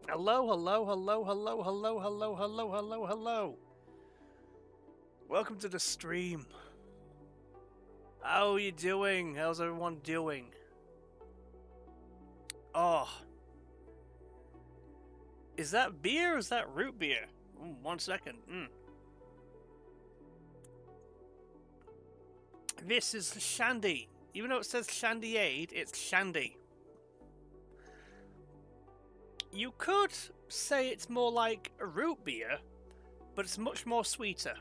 Hello, hello, hello, hello, hello, hello, hello, hello, hello. Welcome to the stream. How are you doing? How's everyone doing? Oh. Is that beer or is that root beer? 1 second. This is Shandy. Even though it says Shandyade, it's Shandy. You could say it's more like a root beer, but it's much more sweeter.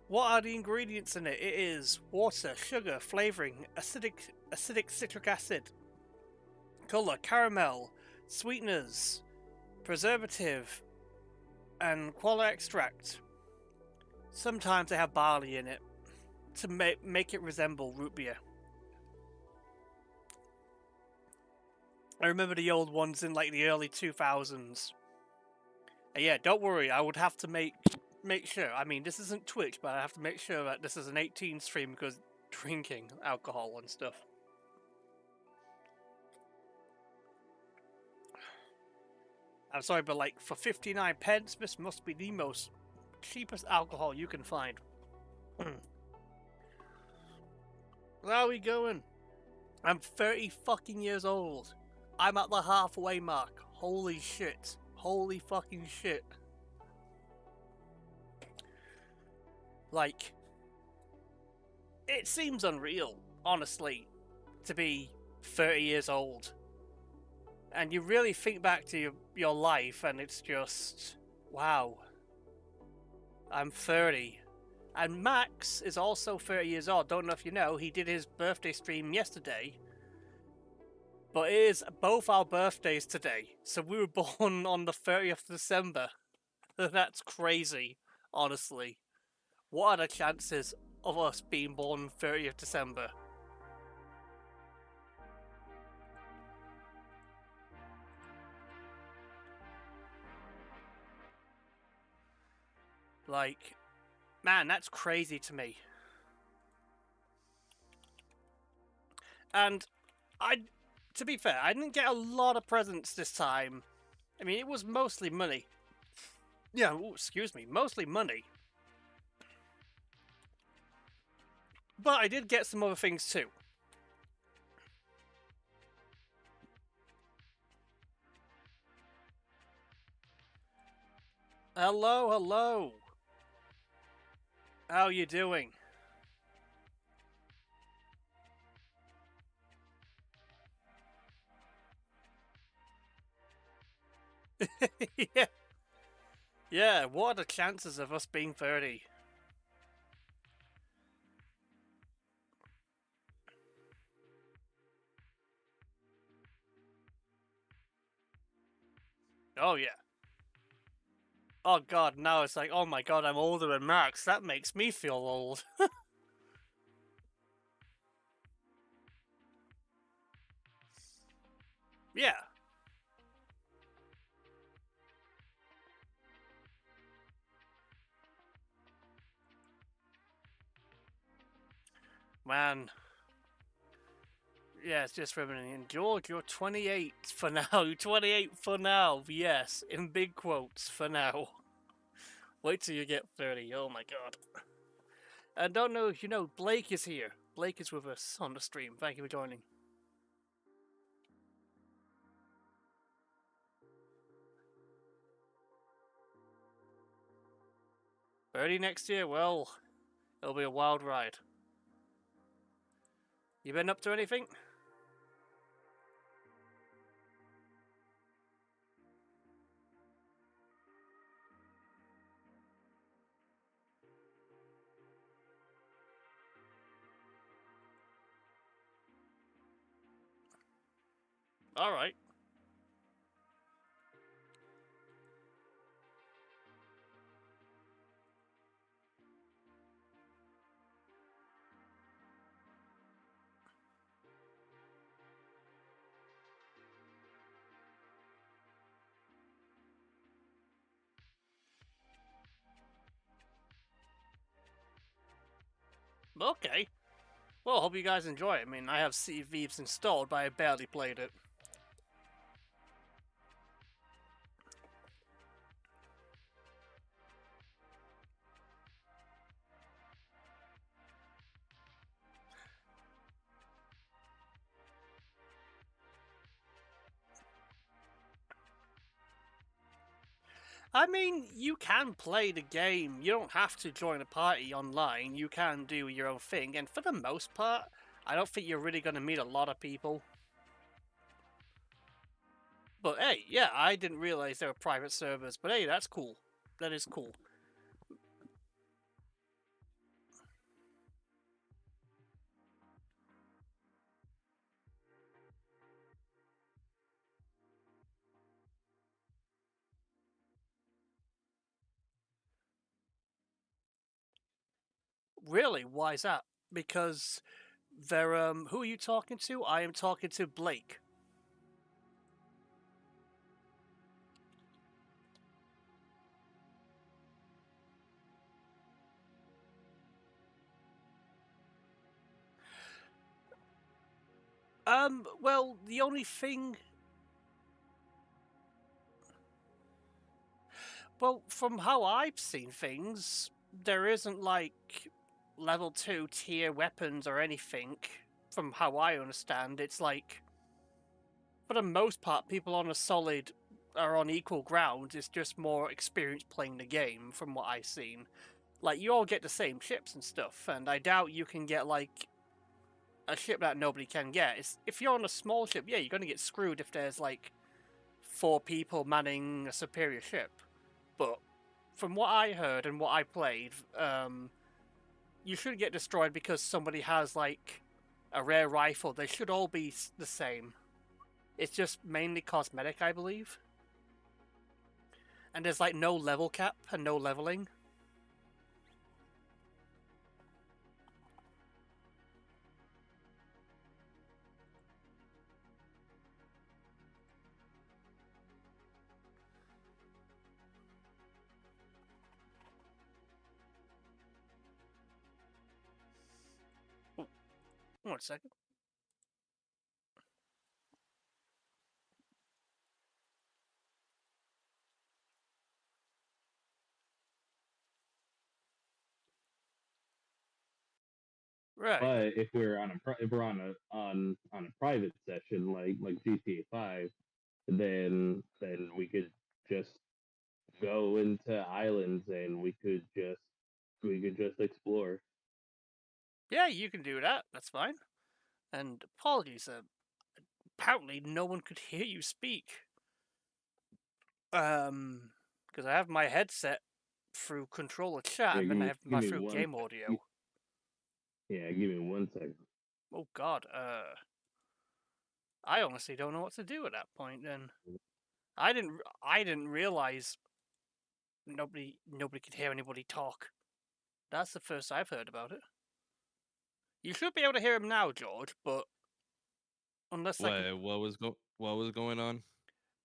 What are the ingredients in it? It is water, sugar, flavoring, acidic citric acid, color, caramel, sweeteners, preservative, and quala extract. Sometimes they have barley in it to make it resemble root beer. I remember the old ones in like the early 2000s. And yeah, don't worry, I would have to make sure. I mean, this isn't Twitch, but I have to make sure that this is an 18 stream because drinking alcohol and stuff. I'm sorry, but like for 59 pence, this must be the most cheapest alcohol you can find. How are we going? I'm 30 fucking years old. I'm at the halfway mark. Holy shit. Holy fucking shit. Like, it seems unreal, honestly, to be 30 years old. And you really think back to your life and it's just, wow. I'm 30. And Max is also 30 years old. Don't know if you know, he did his birthday stream yesterday. But it is both our birthdays today. So we were born on the 30th of December. That's crazy, honestly. What are the chances of us being born 30th December? Like, man, that's crazy to me. And to be fair, I didn't get a lot of presents this time. I mean, it was mostly money. Yeah, excuse me, mostly money. But I did get some other things too. Hello, hello. How you doing? Yeah. Yeah, what are the chances of us being 30? Oh, yeah. Oh, God, now it's like, oh my God, I'm older than Max. That makes me feel old. Yeah. Man. Yeah, it's just remembering. And George, you're 28 for now. You're 28 for now. Yes, in big quotes for now. Wait till you get 30. Oh my God. And don't know if you know, Blake is here. Blake is with us on the stream. Thank you for joining. 30 next year? Well, it'll be a wild ride. You been up to anything? All right. Okay. Well, hope you guys enjoy it. I mean, I have Sea of Thieves installed, but I barely played it. I mean, you can play the game. You don't have to join a party online. You can do your own thing, and for the most part, I don't think you're really going to meet a lot of people. But hey, yeah, I didn't realize there were private servers. But hey, that's cool. That is cool. Really? Why is that? Because they're who are you talking to? I am talking to Blake. Well, the only thing. Well, from how I've seen things, there isn't like level 2 tier weapons or anything. From how I understand, it's like, for the most part, people on a solid are on equal ground. It's just more experience playing the game, from what I've seen. Like, you all get the same ships and stuff, and I doubt you can get like a ship that nobody can get. If you're on a small ship, yeah, you're gonna get screwed if there's like 4 people manning a superior ship. But from what I heard and what I played, you should get destroyed because somebody has like a rare rifle. They should all be the same. It's just mainly cosmetic, I believe. And there's like no level cap and no leveling. Ooh, 1 second. Right. But if we're on a private session like GTA 5, then we could just go into islands and we could just explore. Yeah, you can do that. That's fine. And apologies, apparently no one could hear you speak. Because I have my headset through controller chat, Yeah, and give then I me have give my me through one. game audio. Yeah, give me 1 second. Oh God, I honestly don't know what to do at that point. Then I didn't realize nobody could hear anybody talk. That's the first I've heard about it. You should be able to hear him now, George, but unless I can. What was going on?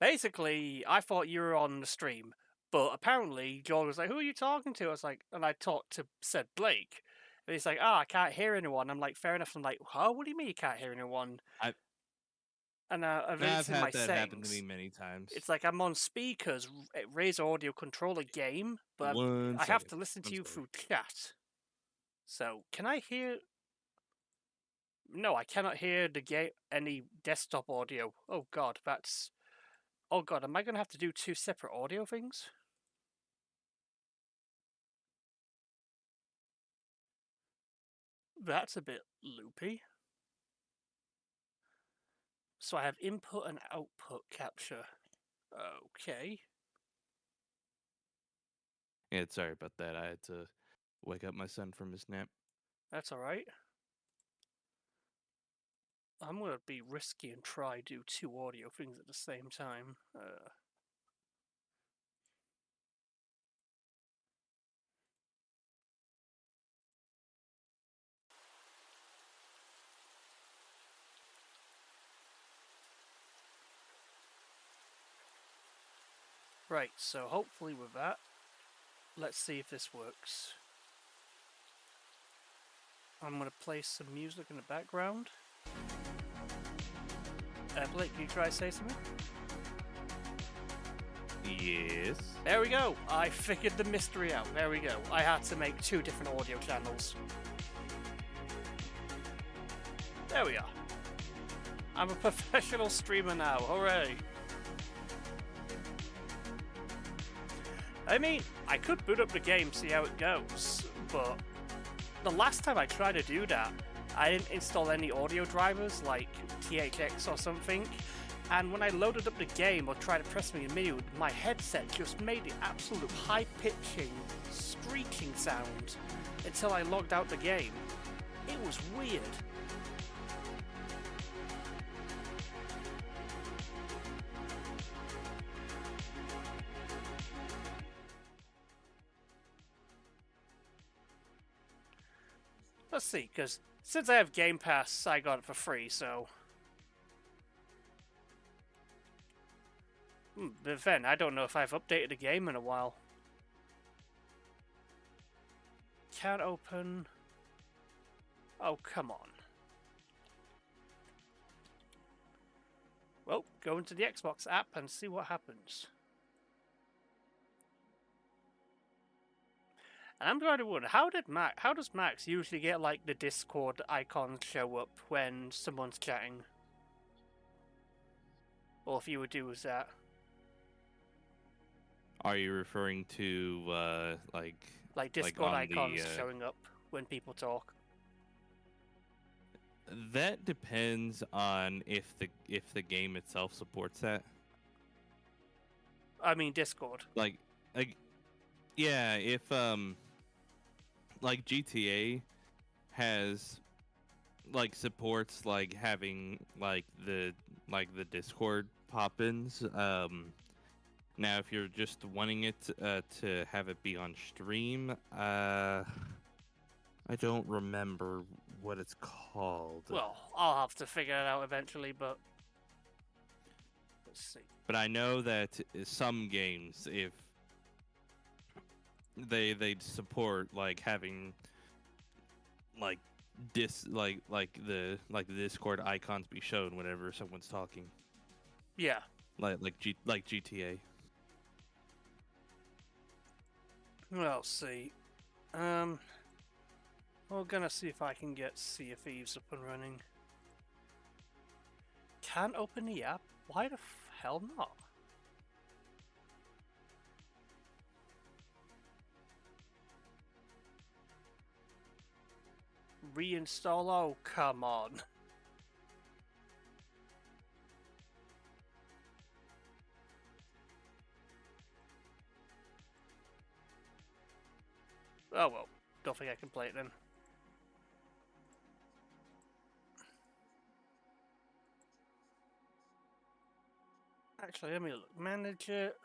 Basically, I thought you were on the stream, but apparently George was like, "Who are you talking to?" I was like, and I talked to said Blake, and he's like, "Ah, I can't hear anyone." I'm like, "Fair enough." I'm like, "Huh? What do you mean you can't hear anyone?" I And I've it's in my had that happen to me settings. many times. It's like I'm on speakers, Razer Audio controller game, but One I have second. to listen to I'm you sorry. through chat. So can I hear? No, I cannot hear the game any desktop audio. Oh God, that's. Oh God, am I gonna have to do 2 separate audio things? That's a bit loopy. So I have input and output capture. Okay. Yeah, sorry about that. I had to wake up my son from his nap. That's alright. I'm gonna be risky and try do 2 audio things at the same time. Right, so hopefully with that, let's see if this works. I'm gonna play some music in the background. Blake, can you try to say something? Yes. There we go. I figured the mystery out. There we go. I had to make 2 different audio channels. There we are. I'm a professional streamer now. Hooray. I mean, I could boot up the game, see how it goes, but the last time I tried to do that, I didn't install any audio drivers like THX or something, and when I loaded up the game or tried to press me menu, my headset just made the absolute high-pitching, screeching sound until I logged out the game. It was weird. Let's see, because since I have Game Pass, I got it for free, so... But then, I don't know if I've updated the game in a while. Can't open... Oh, come on. Well, go into the Xbox app and see what happens. And I'm trying to wonder, how does Max usually get like the Discord icons show up when someone's chatting? Or if you would do with that. Are you referring to Like Discord on the, icons showing up when people talk? that depends on if the game itself supports that. I mean Discord. Like yeah, if like GTA has supports having the Discord pop-ins. Now if you're just wanting it to have it be on stream, I don't remember what it's called. Well, I'll have to figure it out eventually, but let's see. But I know that some games, if they support having the Discord icons be shown whenever someone's talking. Yeah. Like GTA. We'll see. We're gonna see if I can get Sea of Thieves up and running. Can't open the app? Why the hell not? Reinstall? Oh, come on. Oh well, don't think I can play it then. Actually, let me look. Manage it.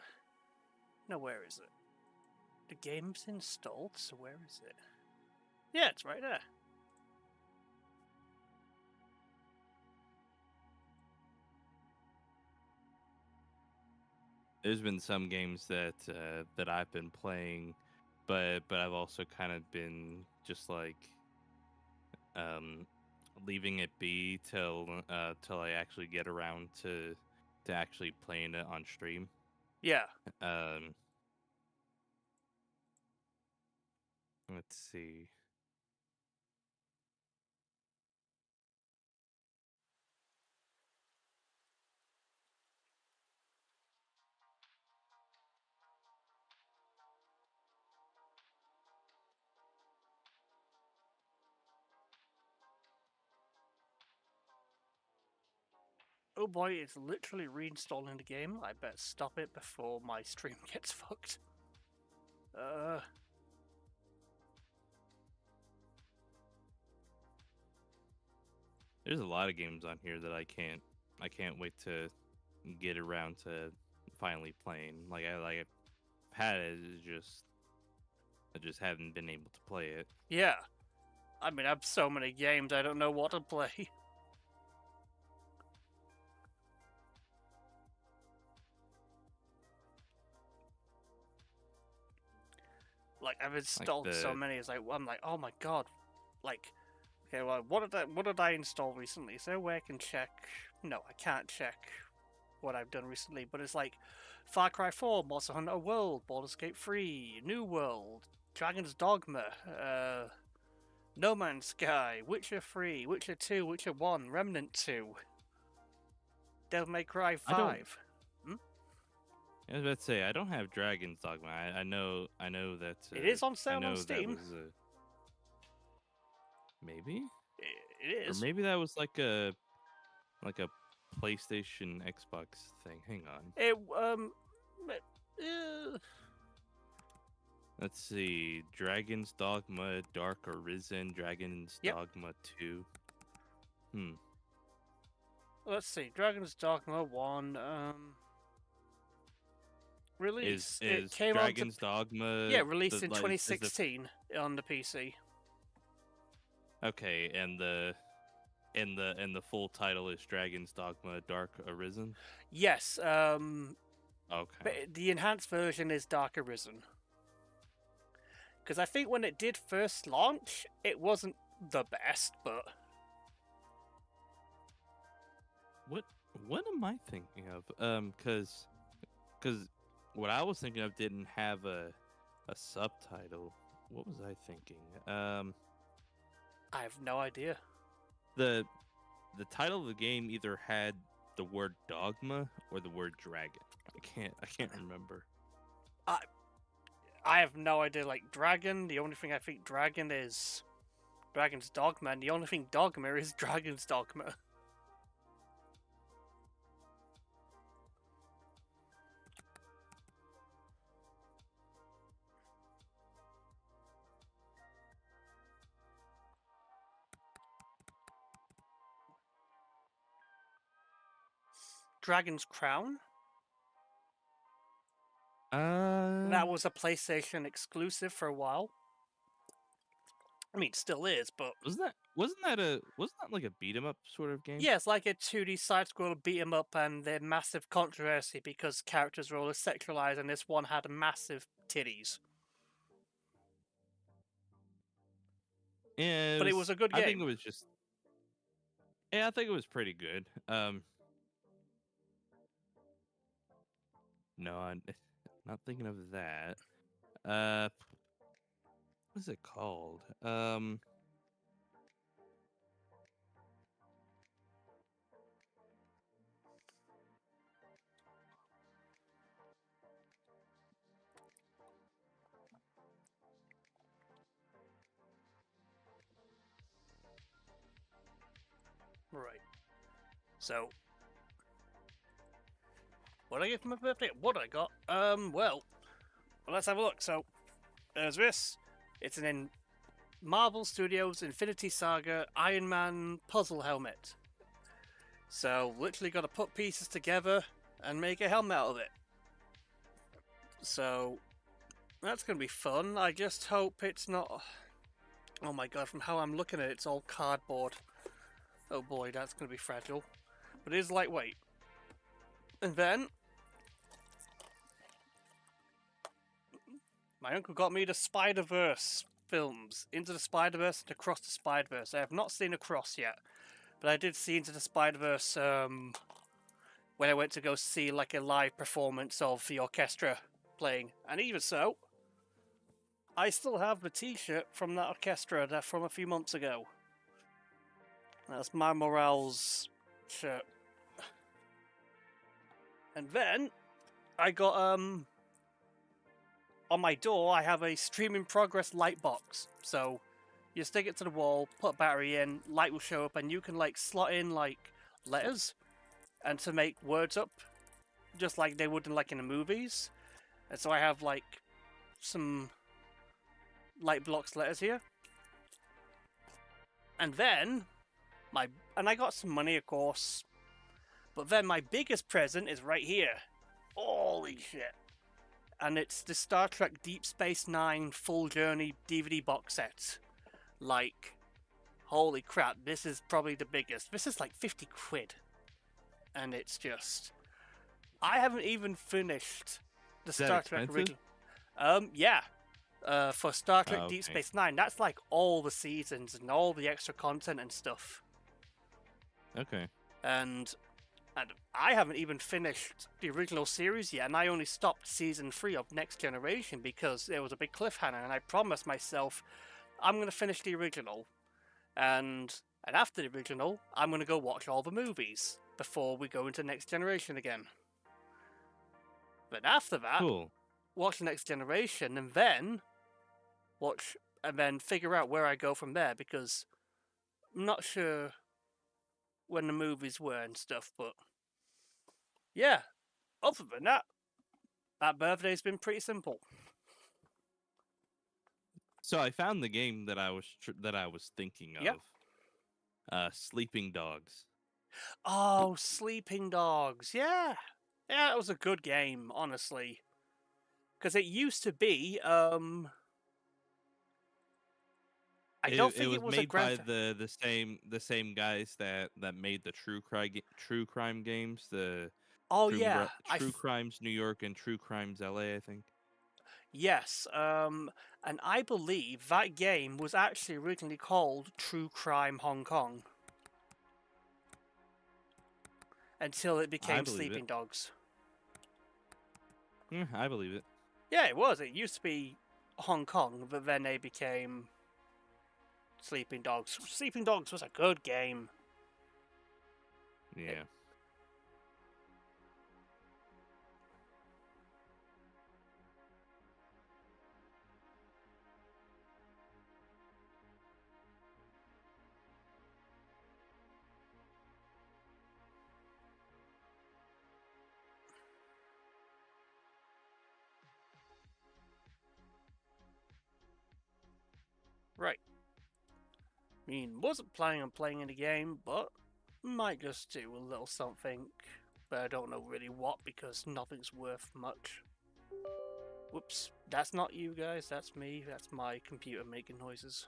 No, where is it? The game's installed, so where is it? Yeah, it's right there. There's been some games that I've been playing, but I've also kind of been just leaving it be till I actually get around to actually playing it on stream. Yeah. Let's see. Oh boy, it's literally reinstalling the game. I better stop it before my stream gets fucked. There's a lot of games on here that I can't wait to get around to finally playing. I've had it, I just haven't been able to play it. Yeah. I mean, I have so many games, I don't know what to play. Like, I've installed so many, it's like, I'm like, oh my god. Like, okay, well, what did I install recently? Is there a way I can check? No, I can't check what I've done recently, but it's like Far Cry 4, Monster Hunter World, Baldur's Gate 3, New World, Dragon's Dogma, No Man's Sky, Witcher 3, Witcher 2, Witcher 1, Remnant 2, Devil May Cry 5. I was about to say I don't have Dragon's Dogma. I know that it is on sale on Steam. Maybe it is. Or maybe that was like a PlayStation Xbox thing. Hang on. Let's see. Dragon's Dogma, Dark Arisen, Dragon's Dogma 2. Let's see. Dragon's Dogma 1. Release. Is Dragon's Dogma? Yeah, released in 2016 on the PC. Okay, and the full title is Dragon's Dogma Dark Arisen? Yes. Okay. But the enhanced version is Dark Arisen. Because I think when it did first launch, it wasn't the best, but what am I thinking of? Because what I was thinking of didn't have a subtitle. What was I thinking? I have no idea. The title of the game either had the word dogma or the word dragon. I can't remember. I have no idea. Like dragon, the only thing I think dragon is Dragon's Dogma, and the only thing dogma is Dragon's Dogma. Dragon's Crown? That was a PlayStation exclusive for a while. I mean, it still is, but wasn't that like a beat 'em up sort of game? Yeah, it's like a 2D side-scroller beat 'em up, and they're massive controversy because characters were all sexualized, and this one had massive titties. Yeah, but it was a good game. I think it was just. Yeah, I think it was pretty good. No, I'm not thinking of that. What is it called? Right. So, what did I get for my birthday? What did I got? Well, let's have a look. So, there's this. It's an Marvel Studios Infinity Saga Iron Man puzzle helmet. So, literally got to put pieces together and make a helmet out of it. So, that's going to be fun. I just hope it's not... Oh my god, from how I'm looking at it, it's all cardboard. Oh boy, that's going to be fragile. But it is lightweight. And then... my uncle got me the Spider-Verse films. Into the Spider-Verse and Across the Spider-Verse. I have not seen Across yet. But I did see Into the Spider-Verse when I went to go see like a live performance of the orchestra playing. And even so, I still have the t-shirt from that orchestra from a few months ago. That's my Morales shirt. And then, I got, on my door, I have a stream in progress light box. So, you stick it to the wall, put a battery in, light will show up, and you can, like, slot in, like, letters. and to make words up, just like they would in the movies. And so I have like some light blocks letters here, and then I got some money, of course. But then my biggest present is right here. Holy shit! And it's the Star Trek Deep Space Nine Full Journey DVD box set. Like, holy crap! This is probably the biggest. This is like 50 quid, and it's just. I haven't even finished the Is that Star Trek expensive? original. Yeah. For Star Trek Oh, Deep okay. Space Nine, that's like all the seasons and all the extra content and stuff. Okay. And I haven't even finished the original series yet, and I only stopped season 3 of Next Generation because there was a big cliffhanger, and I promised myself I'm going to finish the original, and after the original, I'm going to go watch all the movies before we go into Next Generation again. But after that, Cool. watch Next Generation, and then watch, and then figure out where I go from there, because I'm not sure when the movies were and stuff, but yeah, other than that, that birthday's been pretty simple. So I found the game that I was thinking of. Yep. Sleeping Dogs. Oh, Sleeping Dogs, yeah. Yeah, it was a good game, honestly. Because it used to be, I don't think it was a made by Grand the same guys that made the True Crime games, the Oh, yeah. True Crimes New York and True Crimes LA, I think. Yes, and I believe that game was actually originally called True Crime Hong Kong. Until it became believe Sleeping it. Dogs. I believe it. Yeah, it was. It used to be Hong Kong, but then they became Sleeping Dogs. Sleeping Dogs was a good game. Yeah. Right. I mean, wasn't planning on playing any game, but might just do a little something. But I don't know really what, because nothing's worth much. Whoops. That's not you guys, that's me. That's my computer making noises.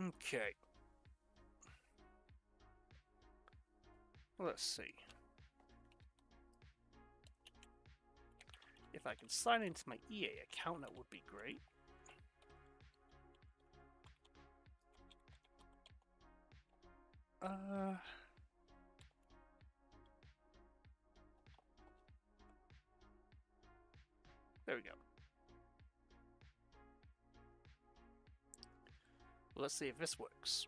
Okay. Let's see. If I can sign into my EA account, that would be great. There we go. Let's see if this works.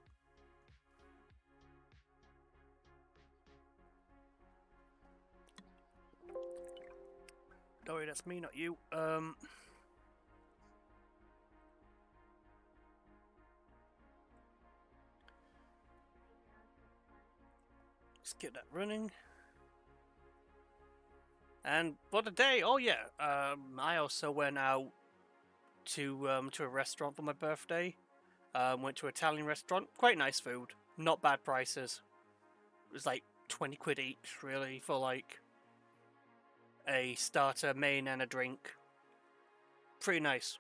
Don't worry, that's me, not you. Let's get that running. And what a day! Oh yeah, I also went out to a restaurant for my birthday. Went to an Italian restaurant. Quite nice food. Not bad prices. It was like 20 quid each, really, for like a starter, main, and a drink. Pretty nice.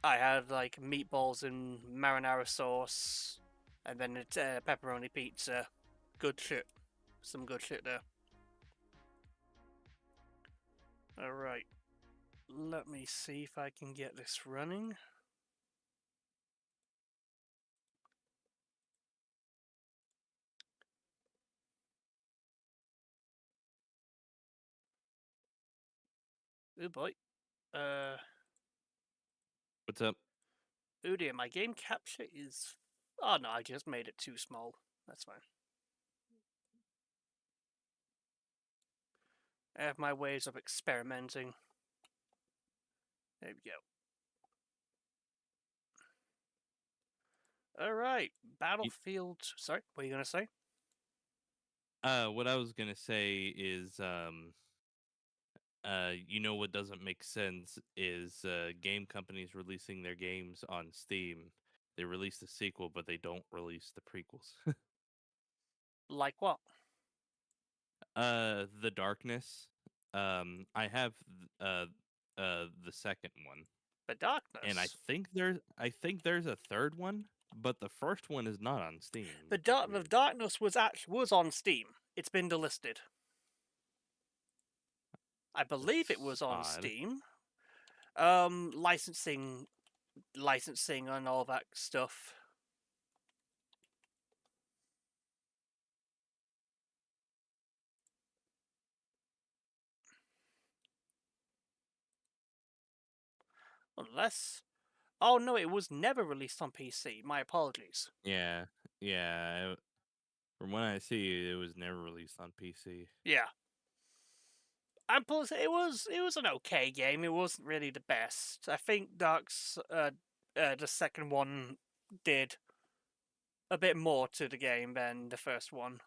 I had like meatballs and marinara sauce, and then a pepperoni pizza. Good shit. Some good shit there. Alright. Let me see if I can get this running. Oh boy. What's up? Oh dear, my game capture is... Oh no, I just made it too small. That's fine. I have my ways of experimenting. There we go. All right, Battlefield. Sorry, what are you gonna say? What I was gonna say is, you know what doesn't make sense is game companies releasing their games on Steam. They release the sequel, but they don't release the prequels. Like what? The Darkness. I have the second one, The and I Darkness. think there's a third one, but the first one is not on Steam. The which is The weird. Darkness was on Steam. It's been delisted. I believe it was That's on odd. Steam. Licensing and all that stuff. Unless, oh no, it was never released on PC. My apologies. Yeah, yeah. From what I see, it was never released on PC. Yeah. And plus, it was an okay game. It wasn't really the best. I think the second one did a bit more to the game than the first one.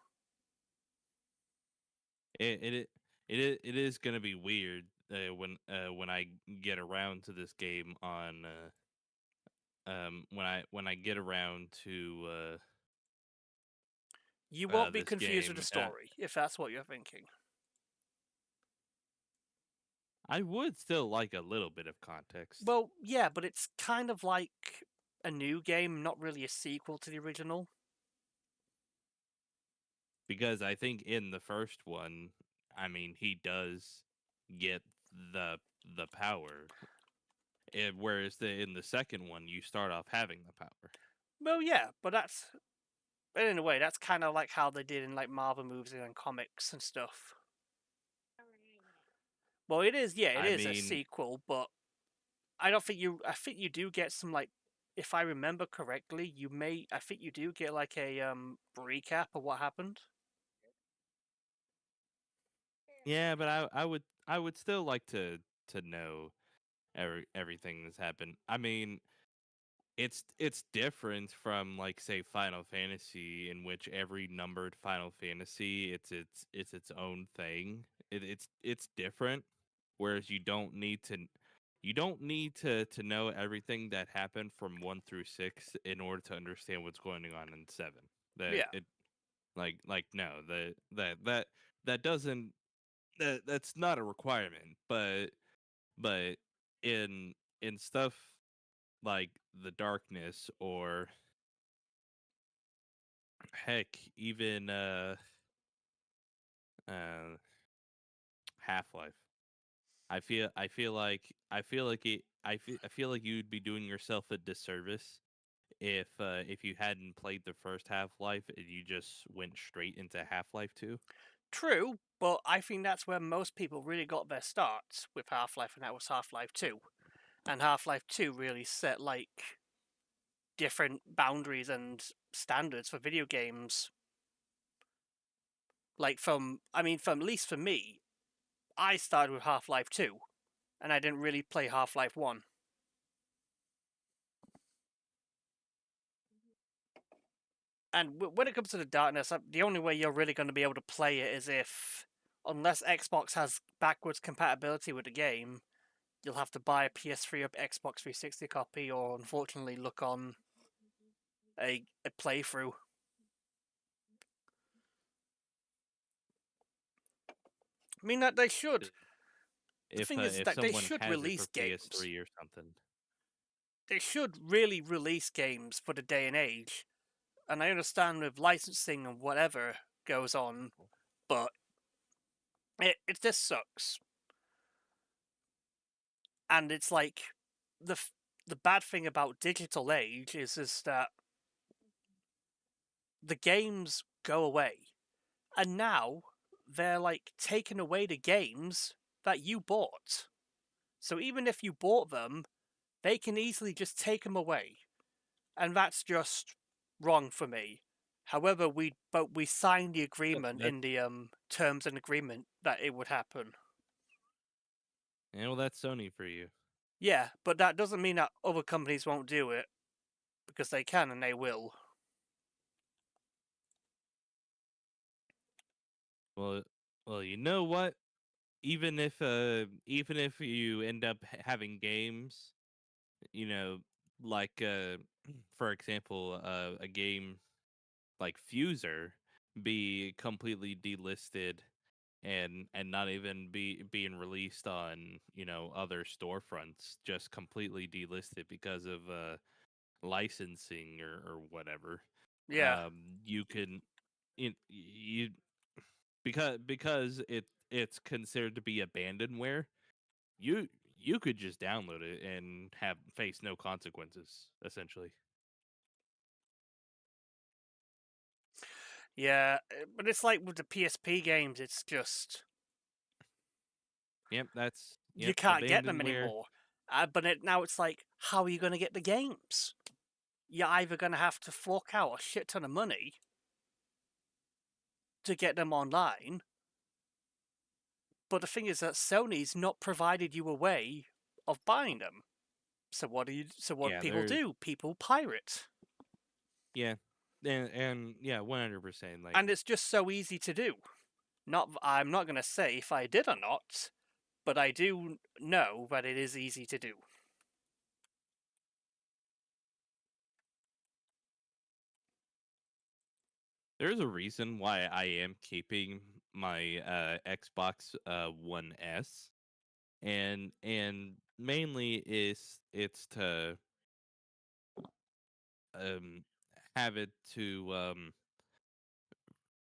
It is gonna be weird when I get around to this game on when I get around to You won't be this confused with game. the story if that's what you're thinking. I would still like a little bit of context. Well, yeah, but it's kind of like a new game, not really a sequel to the original. Because I think in the first one, I mean, he does get the power. Whereas in the second one, you start off having the power. Well, yeah, but in a way, that's kind of like how they did in like Marvel movies and comics and stuff. Well, it is, yeah, it is a sequel, but I think you do get some, like, if I remember correctly, I think you do get like a recap of what happened. Yeah, but I would still like to know everything that's happened. I mean, it's different from, like, say, Final Fantasy, in which every numbered Final Fantasy it's its own thing. It's different, whereas you don't need to know everything that happened from 1 through 6 in order to understand what's going on in 7. That Yeah. it like no, that doesn't that's not a requirement, but in stuff like The Darkness, or heck, even uh Half-Life. I feel like you'd be doing yourself a disservice if you hadn't played the first Half-Life and you just went straight into Half-Life 2. True, but I think that's where most people really got their starts with Half-Life, and that was Half-Life 2. And Half-Life 2 really set, like, different boundaries and standards for video games. Like, from at least for me, I started with Half-Life 2, and I didn't really play Half-Life 1. And when it comes to the Darkness, the only way you're really going to be able to play it is unless Xbox has backwards compatibility with the game, you'll have to buy a PS3 or Xbox 360 copy, or unfortunately look on a playthrough. I mean, that they should. The thing is that they should release games. PS3 or something. They should really release games for the day and age. And I understand with licensing and whatever goes on, but it just sucks. And it's like the bad thing about digital age is that the games go away, and now they're like taking away the games that you bought. So even if you bought them, they can easily just take them away, and that's just wrong for me. However, we signed the agreement in the terms and agreement that it would happen. And well, that's Sony for you. Yeah, but that doesn't mean that other companies won't do it, because they can and they will. Well, you know what? Even if you end up having games, you know, like for example, a game like Fuser be completely delisted and not even being released on, you know, other storefronts, just completely delisted because of licensing or whatever. Yeah. You can you because it's considered to be abandonware. You could just download it and have face no consequences, essentially. Yeah, but it's like with the PSP games, it's just Yep, that's you yep, can't get them abandonware. anymore. Now it's like, how are you going to get the games? You're either going to have to fork out a shit ton of money to get them online, but the thing is that Sony's not provided you a way of buying them. So what do you? So what Yeah, people they're do? People pirate, yeah, and yeah, 100%. Like and it's just so easy to do. I'm not going to say if I did or not, but I do know that it is easy to do. there's a reason why I am keeping my Xbox One S, and mainly it's to um have it to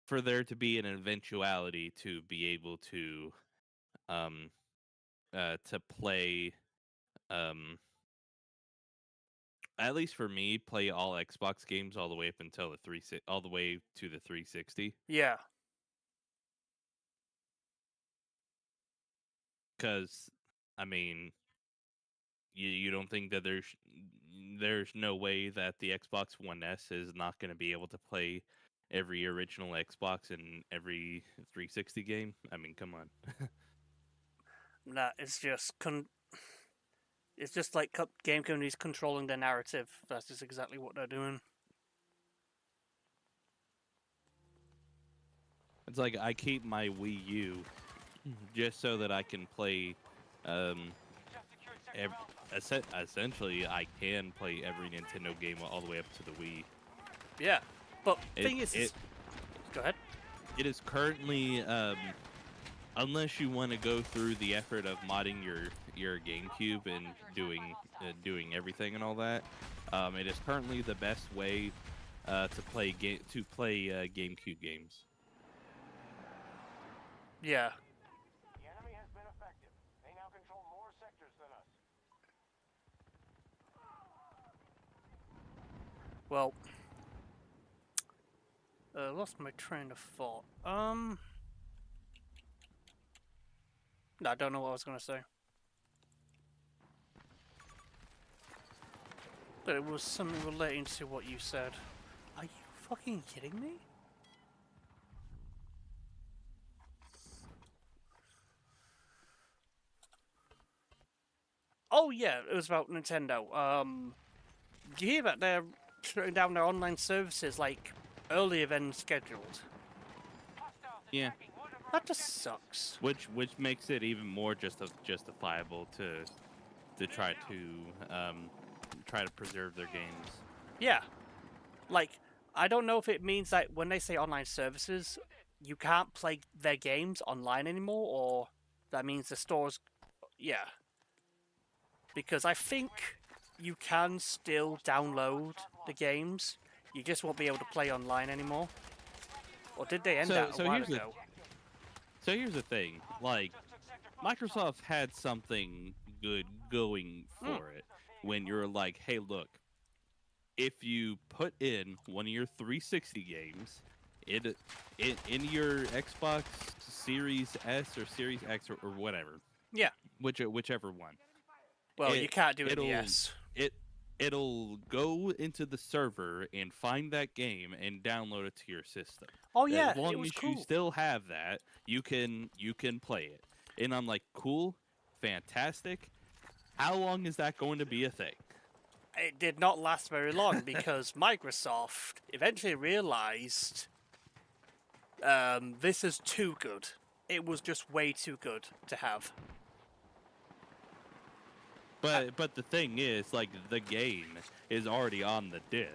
for there to be an eventuality to be able um to play um at least for me play all Xbox games all the way up until all the way to the 360. Yeah, Because I mean, you don't think that there's no way that the Xbox One S is not going to be able to play every original Xbox and every 360 game? I mean, come on. that is just it's just like game companies controlling the narrative. That's just exactly what they're doing. It's like I keep my Wii U just so that I can play um essentially I can play every Nintendo game all the way up to the Wii. Yeah, but It thing is, it go ahead. it is currently unless you want to go through the effort of modding your GameCube and doing everything and all that, it is currently the best way to play GameCube games. Yeah, The enemy has been effective. They now control more sectors than us. well, lost my train of thought. No, I don't know what I was gonna say. But it was something relating to what you said. Are you fucking kidding me? Oh yeah, it was about Nintendo. Do you hear that they're shutting down their online services like earlier than scheduled? Yeah, That just sucks. which makes it even more justifiable to try to preserve their games. Yeah. Like, I don't know if it means that when they say online services, you can't play their games online anymore, or that means the stores. Yeah. Because I think you can still download the games, you just won't be able to play online anymore. Or did they end that a while ago? So here's the thing, like Microsoft had something good going for it when you're like, hey, look, if you put in one of your 360 games in your Xbox Series S or Series X or whatever, Yeah. whichever one, Well, you can't do it in the it'll- S. it'll go into the server and find that game and download it to your system. Oh yeah, As long it was as cool. you still have that, you can play it. And I'm like, cool, fantastic. How long is that going to be a thing? it did not last very long because Microsoft eventually realized this is too good. It was just way too good to have. But the thing is, like, the game is already on the disc.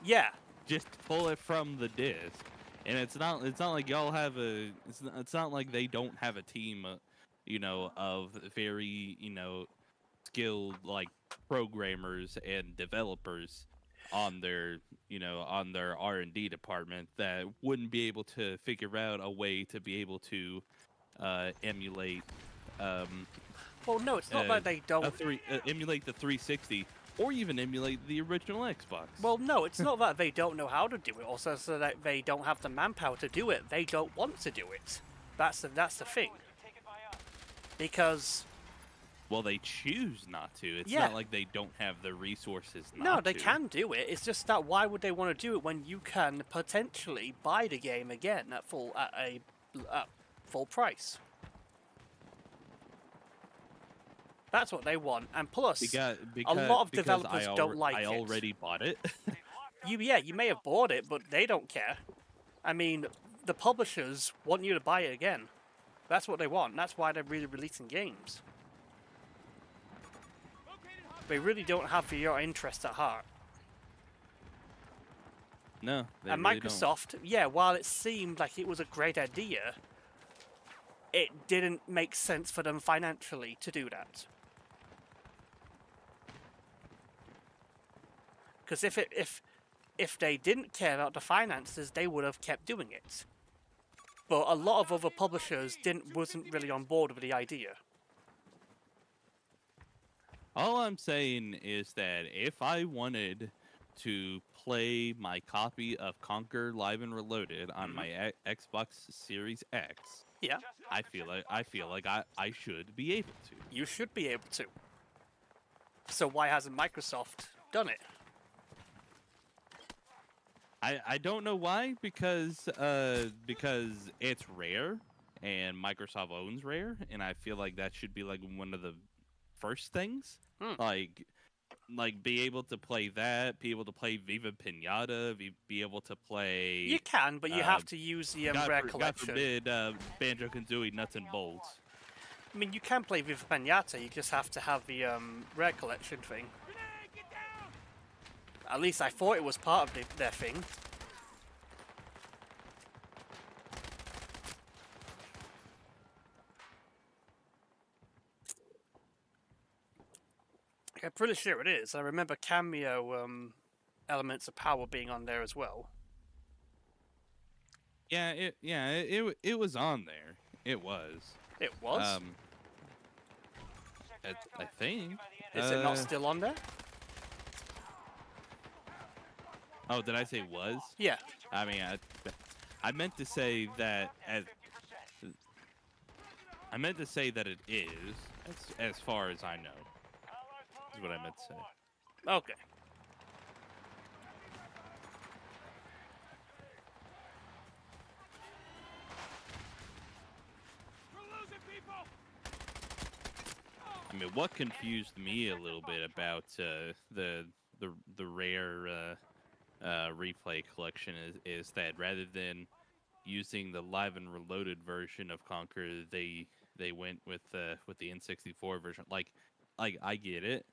Yeah, Just pull it from the disc, and it's not like y'all have a. It's not like they don't have a team, of very skilled like programmers and developers on their R&D department that wouldn't be able to figure out a way to be able to emulate well, no, it's not Uh, that they don't. emulate the 360 or even emulate the original Xbox. Well, no, it's not that they don't know how to do it, also so that they don't have the manpower to do it. They don't want to do it. That's the thing. Take it by us. Because well, they choose not to. It's Yeah. not like they don't have the resources not no, they to. can do it. It's just that why would they want to do it when you can potentially buy the game again at full price? That's what they want, and plus, Because lot of because developers don't like I it. already bought it. you may have bought it, but they don't care. I mean, the publishers want you to buy it again. That's what they want. That's why they're really releasing games. They really don't have your interest at heart. No, they And really don't. Microsoft, yeah, while it seemed like it was a great idea, it didn't make sense for them financially to do that. Because if they didn't care about the finances, they would have kept doing it. But a lot of other publishers wasn't really on board with the idea. All I'm saying is that if I wanted to play my copy of Conquer Live and Reloaded on my Xbox Series X, Yeah, I feel like I should be able to. you should be able to. So why hasn't Microsoft done it? I don't know why, because it's Rare and Microsoft owns Rare, and I feel like that should be like one of the first things. Like be able to play that, be able to play Viva Pinata, be able to play. You can, but you have to use the Rare God Collection. forbid, Banjo Kazooie Nuts and Bolts. I mean, you can play Viva Pinata, you just have to have the Rare Collection thing. At least I thought it was part of their thing. I'm pretty sure it is. I remember cameo elements of power being on there as well. Yeah, it was on there. It was. It was? I think. Is it not still on there? Oh, did I say was? Yeah. I mean, I meant to say that I meant to say that it is, as far as I know. Is what I meant to say. Okay. I mean, what confused me a little bit about the Rare replay collection is that rather than using the Live and Reloaded version of Conquer, they went with the N64 version. Like I get it,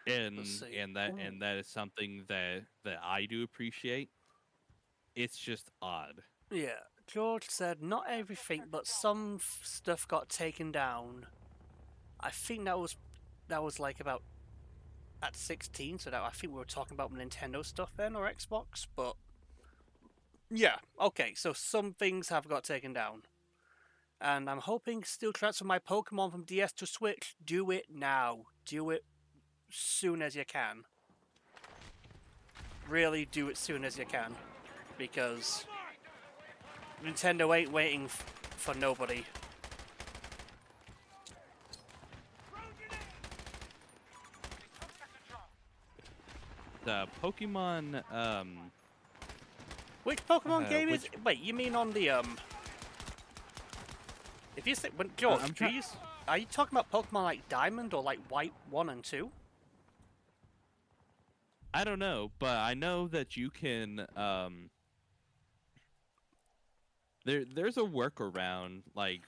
and that is something that I do appreciate. It's just odd. Yeah. George said not everything, but some stuff got taken down. I think that was like about at 16, so that I think we were talking about Nintendo stuff then, or Xbox, but yeah, okay, so some things have got taken down. And I'm hoping still transfer my Pokemon from DS to Switch. Do it now. Do it soon as you can. Really do it soon as you can. Because Nintendo ain't waiting for nobody. The Pokemon, Which Pokemon game is? which- Wait, you mean on the If you say when George, I'm please. are you talking about Pokemon like Diamond or like White 1 and 2? I don't know, but I know that you can there's a workaround like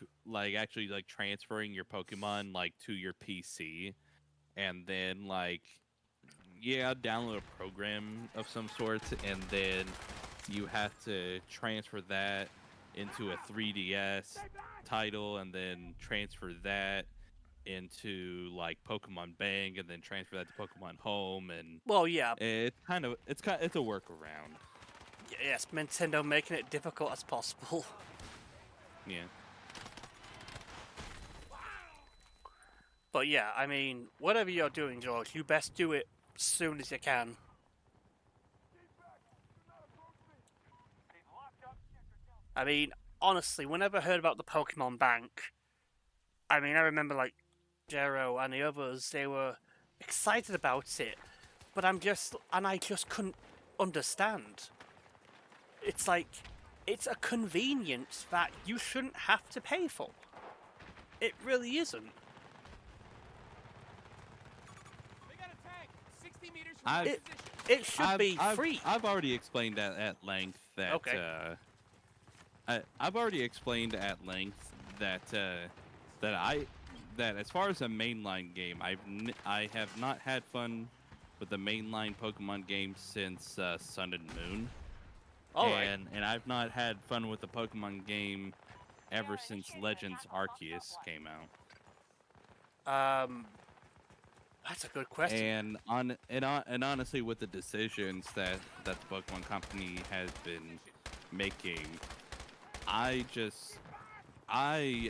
actually like transferring your Pokemon like to your PC and then like yeah, download a program of some sort and then you have to transfer that into a 3DS title and then transfer that into like Pokemon Bang and then transfer that to Pokemon Home and Well, yeah. it's a workaround. Yes, Nintendo making it difficult as possible. Yeah. But yeah, I mean, whatever you're doing, George, you best do it as soon as you can. I mean, honestly, whenever I heard about the Pokemon Bank, I mean, I remember like Jero and the others, they were excited about it, but I just couldn't understand. It's like, it's a convenience that you shouldn't have to pay for. It really isn't. It should be free. I've already explained that at length that Okay. I've already explained at length that that as far as a mainline game, I have not had fun with the mainline Pokemon game since Sun and Moon. Alright. And I've not had fun with the Pokemon game ever since Legends Arceus came out. That's a good question. And honestly, with the decisions that the Pokemon Company has been making, I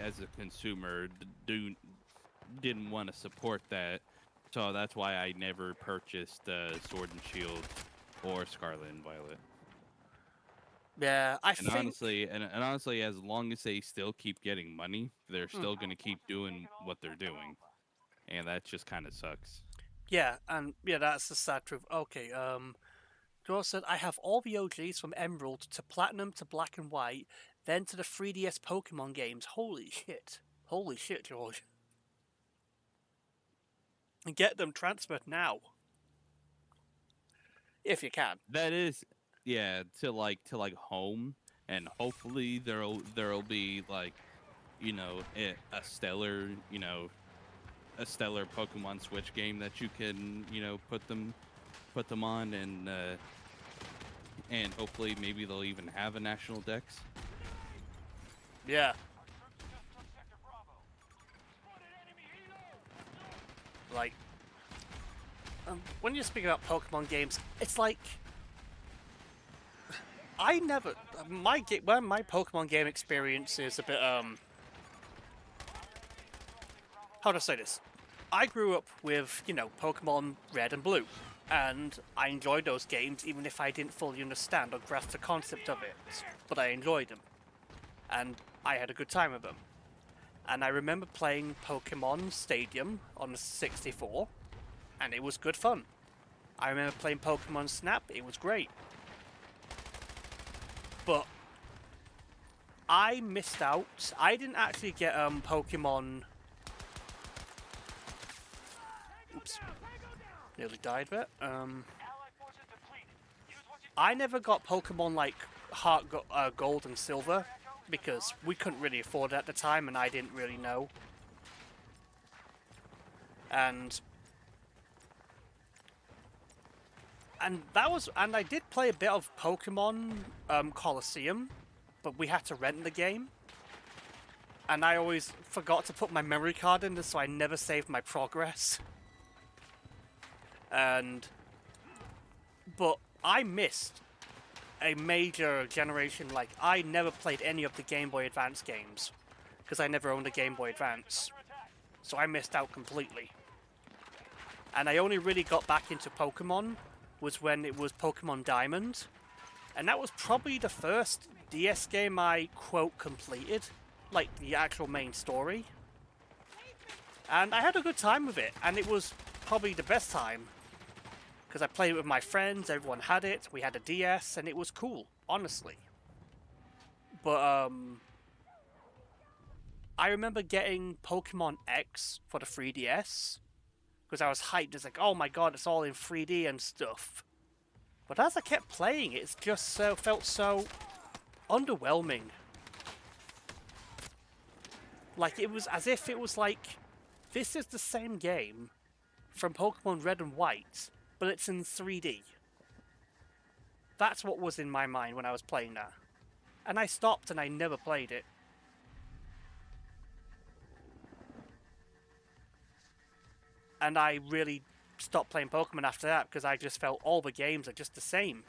as a consumer didn't want to support that, so that's why I never purchased Sword and Shield or Scarlet and Violet. Yeah, I And think honestly, as long as they still keep getting money, they're still gonna keep doing what they're doing, and that just kind of sucks. yeah, and yeah, that's the sad truth. Okay, George said I have all the OGs from Emerald to Platinum to Black and White, then to the 3DS Pokemon games. Holy shit, George. And get them transferred now, if you can. That is, yeah, to like home, and hopefully there'll be like, you know, a stellar, you know, a stellar Pokemon Switch game that you can, you know, put them on, and hopefully maybe they'll even have a national dex. Yeah. Like, when you speak about Pokemon games, it's like my Pokemon game experience is a bit how to say this. I grew up with, you know, Pokemon Red and Blue, and I enjoyed those games even if I didn't fully understand or grasp the concept of it, but I enjoyed them, and I had a good time with them. And I remember playing Pokemon Stadium on the 64, and it was good fun. I remember playing Pokemon Snap, it was great. But I missed out. I didn't actually get Pokemon... Oops. Nearly died there. I never got Pokemon like Gold and Silver, because we couldn't really afford it at the time and I didn't really know. And I did play a bit of Pokemon Colosseum, but we had to rent the game. And I always forgot to put my memory card in, so I never saved my progress. But I missed a major generation. Like, I never played any of the Game Boy Advance games because I never owned a Game Boy Advance, so I missed out completely. And I only really got back into Pokemon was when it was Pokemon Diamond, and that was probably the first DS game I quote completed, like the actual main story. And I had a good time with it, and it was probably the best time. Because I played it with my friends, everyone had it, we had a DS, and it was cool, honestly. But, I remember getting Pokemon X for the 3DS because I was hyped. It's like, oh my god, it's all in 3D and stuff. But as I kept playing, it's just felt so underwhelming. Like, it was as if it was like, this is the same game from Pokemon Red and White, but it's in 3D. That's what was in my mind when I was playing that. And I stopped and I never played it. And I really stopped playing Pokemon after that because I just felt all the games are just the same.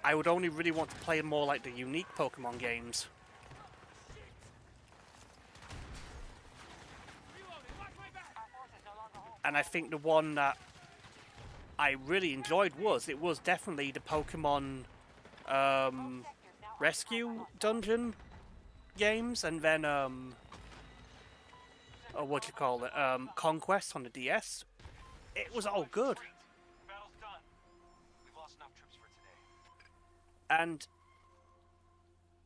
I would only really want to play more like the unique Pokemon games. And I think the one that I really enjoyed was definitely the Pokemon Rescue Dungeon games, and then what do you call it? Conquest on the DS. It was all good. Battle's done. We've lost enough troops for today. And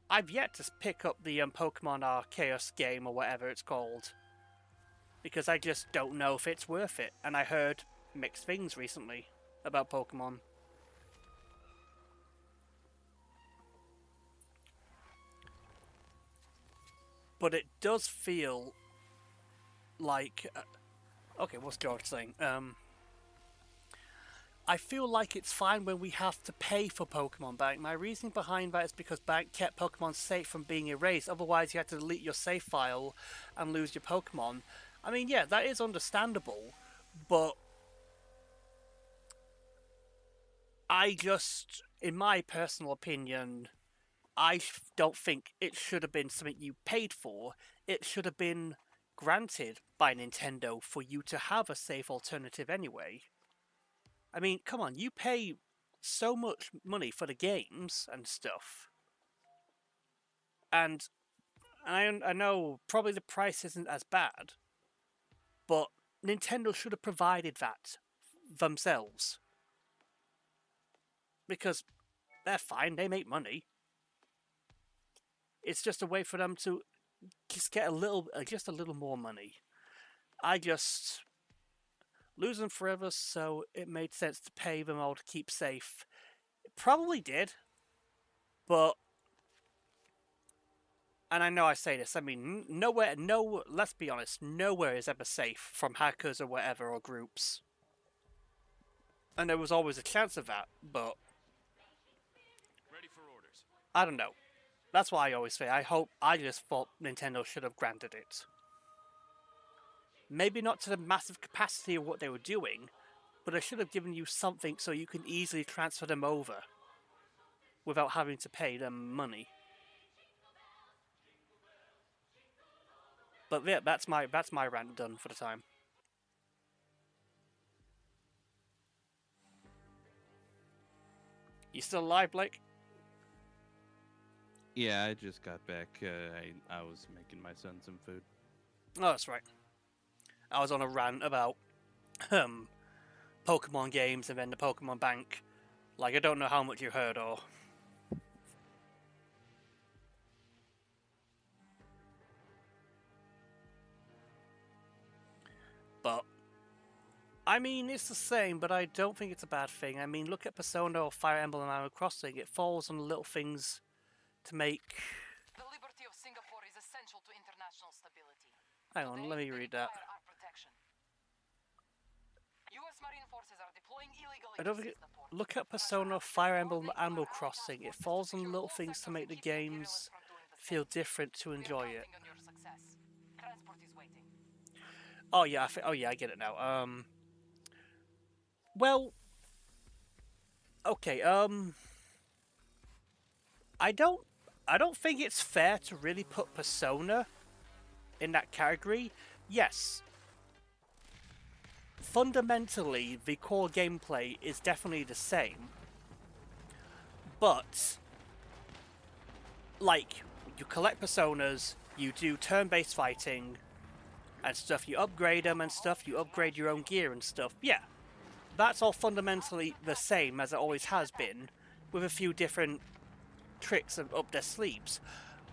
I've yet to pick up the Pokemon Arceus game or whatever it's called, because I just don't know if it's worth it. And I heard mixed things recently about Pokemon. But it does feel like... okay, what's George saying? I feel like it's fine when we have to pay for Pokemon Bank. My reasoning behind that is because Bank kept Pokemon safe from being erased. Otherwise, you had to delete your save file and lose your Pokemon. I mean, yeah, that is understandable, but I just, in my personal opinion, I don't think it should have been something you paid for. It should have been granted by Nintendo for you to have a safe alternative anyway. I mean, come on, you pay so much money for the games and stuff. And I know probably the price isn't as bad, but Nintendo should have provided that themselves. Because they're fine, they make money. It's just a way for them to just get just a little more money. I just lose them forever, so it made sense to pay them all to keep safe. It probably did, but, and I know I say this, I mean, let's be honest, nowhere is ever safe from hackers or whatever, or groups. And there was always a chance of that, but Ready for orders. I don't know. That's why I always say, I just thought Nintendo should have granted it. Maybe not to the massive capacity of what they were doing, but they should have given you something so you can easily transfer them over without having to pay them money. But yeah, that's my rant done for the time. You still alive, Blake? Yeah, I just got back. I was making my son some food. Oh, that's right. I was on a rant about Pokemon games and then the Pokemon Bank. Like, I don't know how much you heard or... But, I mean, it's the same, but I don't think it's a bad thing. I mean, look at Persona or Fire Emblem Animal Crossing. It falls on little things to make... The liberty of Singapore is essential to international stability. Hang on, let me read that. US Marine forces are deploying illegally I don't to think Singapore. look at Persona, Fire Emblem, Animal Crossing. It falls on little things to make the games feel different to enjoy it. Counting on your success. Transport is waiting. Oh yeah, I get it now. Well, okay. I don't think it's fair to really put Persona in that category. Yes. Fundamentally, the core gameplay is definitely the same. But, like, you collect Personas, you do turn-based fighting and stuff, you upgrade them and stuff, you upgrade your own gear and stuff. Yeah, that's all fundamentally the same as it always has been, with a few different tricks up their sleeves,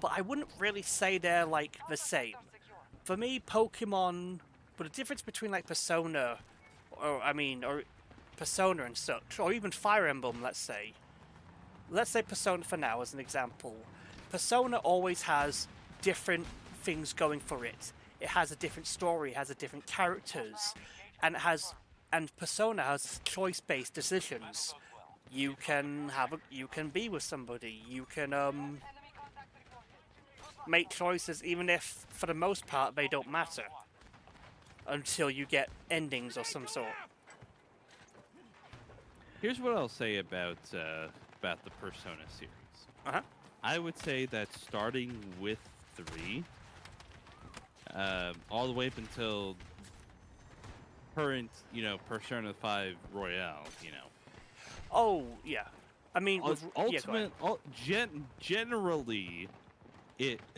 but I wouldn't really say they're like the same. For me, Pokemon, but the difference between like Persona, or Persona and such, or even Fire Emblem, let's say Persona for now as an example. Persona always has different things going for it. It has a different story, it has a different characters, and Persona has choice-based decisions. You can be with somebody. You can make choices even if, for the most part, they don't matter until you get endings of some sort. Here's what I'll say about the Persona series. Uh-huh. I would say that starting with 3, all the way up until current, Persona 5 Royale, Oh, yeah. I mean, ultimate, yeah, go ahead.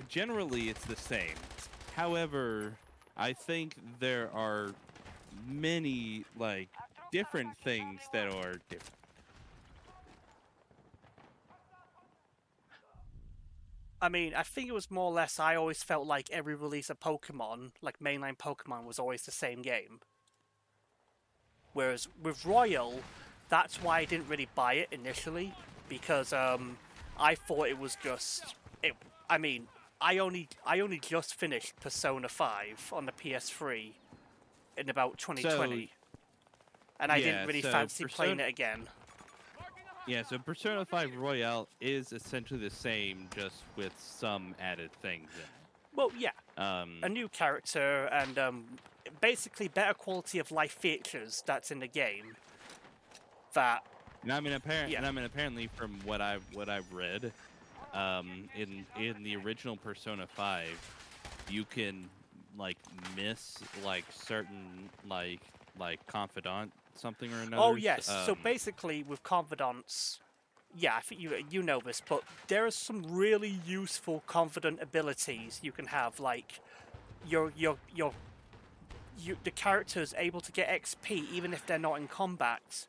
generally, it's the same. However, I think there are many different things that are different. I mean, I think it was more or less, I always felt like every release of Pokemon, like mainline Pokemon, was always the same game. Whereas with Royal, that's why I didn't really buy it initially, because I thought it was just... I only just finished Persona 5 on the PS3 in about 2020. And I didn't really fancy playing it again. Yeah, so Persona 5 Royale is essentially the same, just with some added things in it. Well, yeah. A new character and basically better quality of life features that's in the game. That. Apparently, from what I've read, in the original Persona 5, you can miss certain confidant something or another. Oh yes. So basically, with confidants, yeah, I think you know this, but there are some really useful confidant abilities you can have, like the character's able to get XP even if they're not in combat,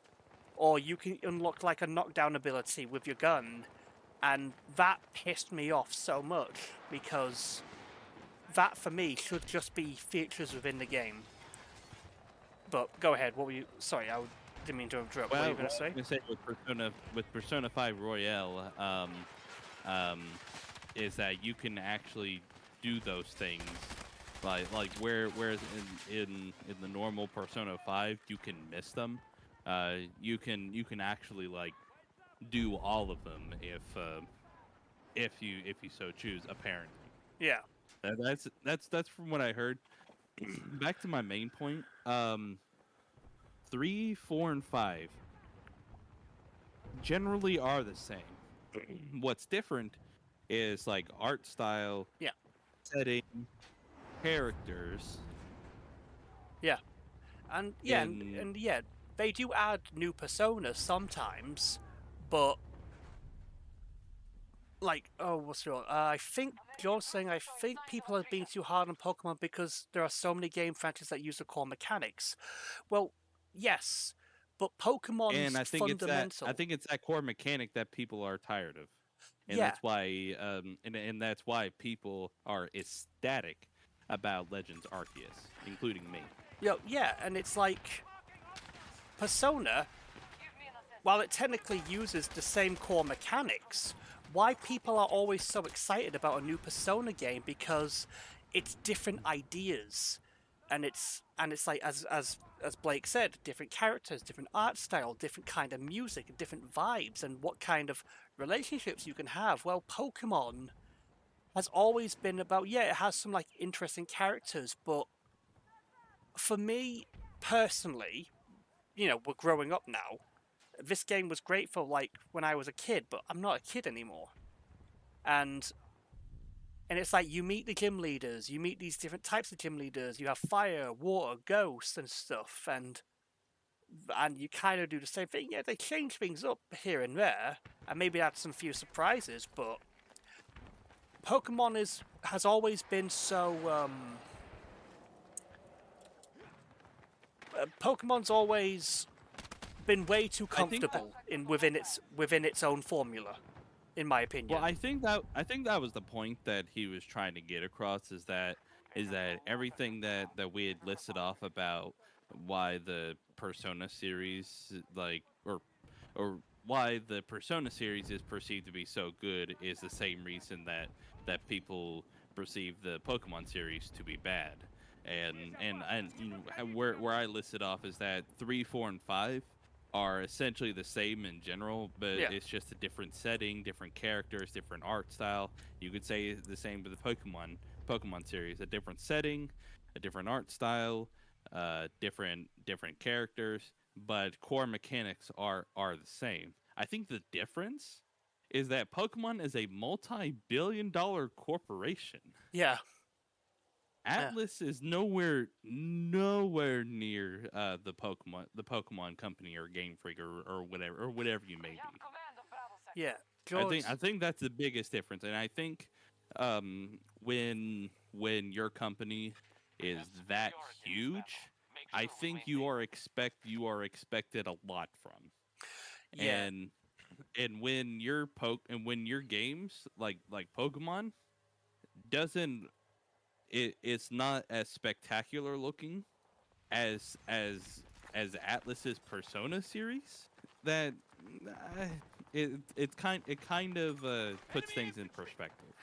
or you can unlock like a knockdown ability with your gun, and that pissed me off so much because that for me should just be features within the game. But go ahead. What were you? Sorry, I didn't mean to interrupt. What were you going to say? I was going to say with Persona 5 Royale, is that you can actually do those things, whereas in the normal Persona 5 you can miss them. You can actually do all of them if you so choose. Apparently. Yeah. That's from what I heard. Back to my main point. 3, 4, and 5 generally are the same. What's different is art style, yeah, setting, characters. Yeah, and they do add new personas sometimes, but what's wrong? I think Joe's saying I think people are being too hard on Pokemon because there are so many game franchises that use the core mechanics. Well, yes, but Pokemon's and I think fundamental. I think it's that core mechanic that people are tired of, and yeah. that's why and that's why people are ecstatic about Legends Arceus, including me. Yeah, and it's like Persona, while it technically uses the same core mechanics, why people are always so excited about a new Persona game, because it's different ideas, and it's like as Blake said, different characters, different art style, different kind of music, different vibes, and what kind of relationships you can have. Well, Pokemon has always been about, it has some interesting characters, but for me personally, we're growing up now. This game was great for when I was a kid, but I'm not a kid anymore. And it's you meet the gym leaders, you meet these different types of gym leaders. You have fire, water, ghosts, and stuff, and you kind of do the same thing. Yeah, they change things up here and there, and maybe add some few surprises. But Pokemon has always been so. Pokemon's always been way too comfortable within its own formula. in my opinion. Well, I think that was the point that he was trying to get across is that everything that we had listed off about why the Persona series or why the Persona series is perceived to be so good is the same reason that people perceive the Pokemon series to be bad. And you know, where I listed off is that 3, 4, and 5 are essentially the same in general, but Yeah. it's just a different setting, different characters, different art style. You could say the same with the Pokemon series, a different setting, a different art style, different characters, but core mechanics are the same. I think the difference is that Pokemon is a multi-billion-dollar corporation. Yeah. Atlas is nowhere near the Pokemon company or Game Freak or whatever you may We be. have command of Bravo Sector. Yeah. George, I think that's the biggest difference, and I think when your company is that huge, I think you are expected a lot from. yeah. And when when your games like Pokemon doesn't it's not as spectacular looking as Atlas's Persona series that it kind of puts things in perspective.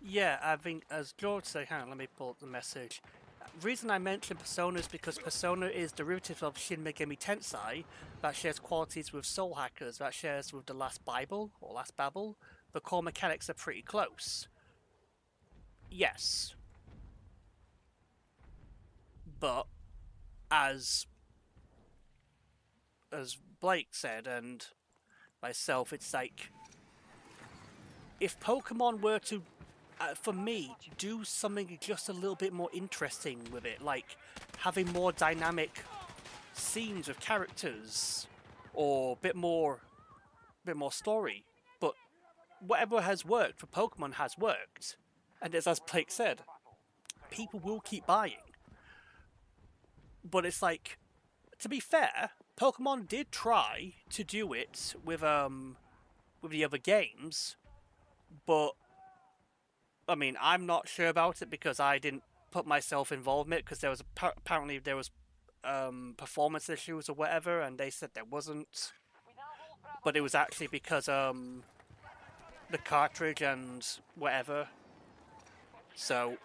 Yeah, I think as George said, hang on, let me pull up the message. Reason I mentioned Persona is because Persona is derivative of Shin Megami Tensei that shares qualities with Soul Hackers, that shares with The Last Bible or Last Babel. The core mechanics are pretty close. Yes. But as Blake said and myself, it's like if Pokemon were to for me, do something just a little bit more interesting with it, like having more dynamic scenes with characters, or a bit more story. But whatever has worked for Pokemon has worked, and as Blake said, people will keep buying. But it's like, to be fair, Pokemon did try to do it with the other games, but I mean, I'm not sure about it because I didn't put myself involved in it because there was apparently there was performance issues or whatever, and they said there wasn't, We now hold Bravo but it was actually because the cartridge and whatever. So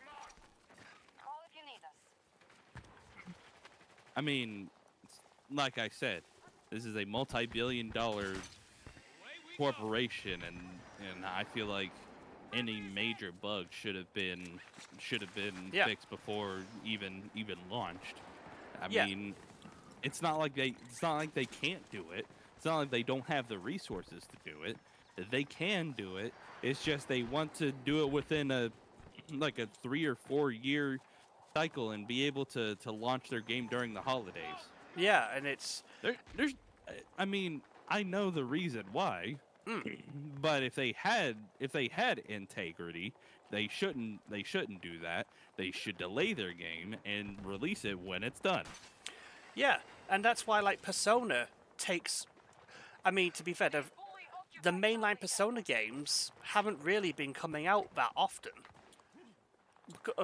Call if you need us. I mean, like I said, this is a multi-billion-dollar corporation, and I feel like any major bug should have been Yeah. fixed before even launched. I Yeah. mean, it's not like they can't do it. It's not like they don't have the resources to do it. They can do it. It's just they want to do it within a 3 or 4 year cycle and be able to launch their game during the holidays. yeah, and it's There's I mean, I know the reason why. But if they had integrity, they shouldn't do that. They should delay their game and release it when it's done. yeah, and that's why like Persona takes. I mean, to be fair, the mainline Persona games haven't really been coming out that often.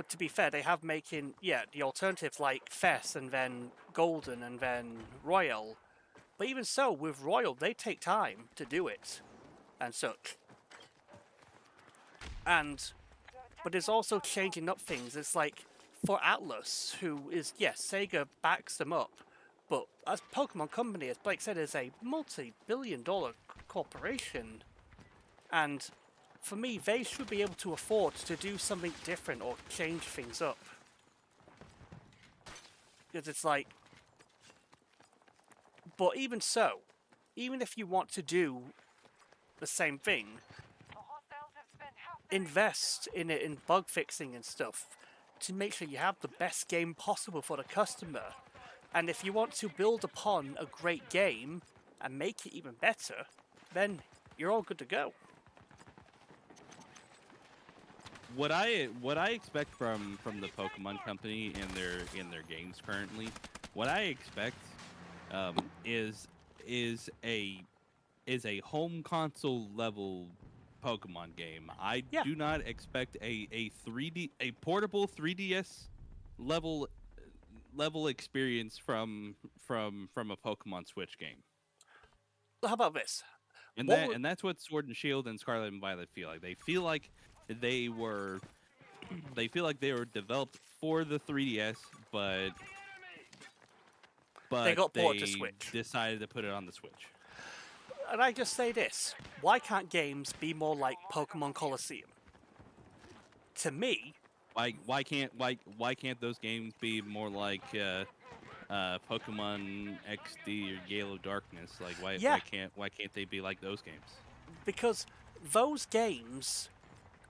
To be fair, they have making the alternatives like Fess and then Golden and then Royal, but even so, with Royal they take time to do it, and such. But it's also changing up things. It's like for Atlas, who is Sega backs them up, but as Pokemon Company, as Blake said, is a multi-billion-dollar corporation, and for me, they should be able to afford to do something different or change things up. Because it's like... But even so, even if you want to do the same thing, The hostiles have spent half their invest in it in bug fixing and stuff to make sure you have the best game possible for the customer. And if you want to build upon a great game and make it even better, then you're all good to go. What I expect from the Pokemon Company in their games currently, what I expect is a home console level Pokemon game. I Yeah. do not expect a portable 3DS level experience from a Pokemon Switch game. How about this? And What would- that's what Sword and Shield and Scarlet and Violet feel like. They feel like they were developed for the 3DS, but They got ported to they Switch. decided to put it on the Switch. And I just say this: why can't games be more like Pokemon Colosseum? To me, Why can't those games be more like Pokemon XD or Gale of Darkness? Like Yeah. why can't they be like those games? because those games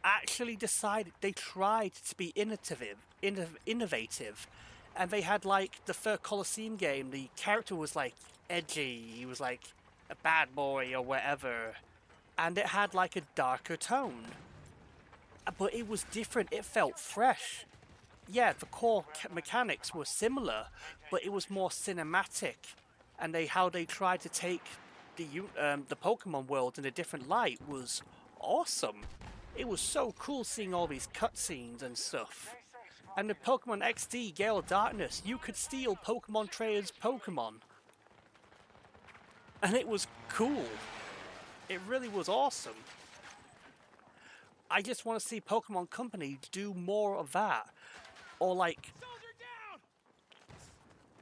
actually decided they tried to be innovative, and they had like the first Colosseum game. The character was like edgy. He was like a bad boy or whatever, and it had like a darker tone. But it was different. It felt fresh. Yeah, the core mechanics were similar, but it was more cinematic, and how they tried to take the Pokemon world in a different light was awesome. It was so cool seeing all these cutscenes and stuff. And the Pokemon XD Gale of Darkness, you could steal Pokemon trainers' Pokemon, and it was cool. It really was awesome. I just want to see Pokemon Company do more of that. Or like...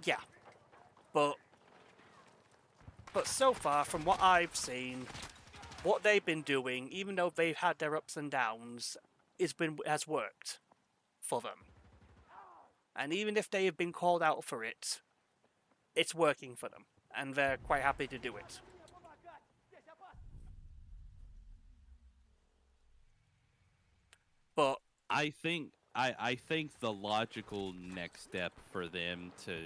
Yeah. But so far, from what I've seen, what they've been doing, even though they've had their ups and downs, has worked for them. And even if they have been called out for it, it's working for them. And they're quite happy to do it. But I think the logical next step for them to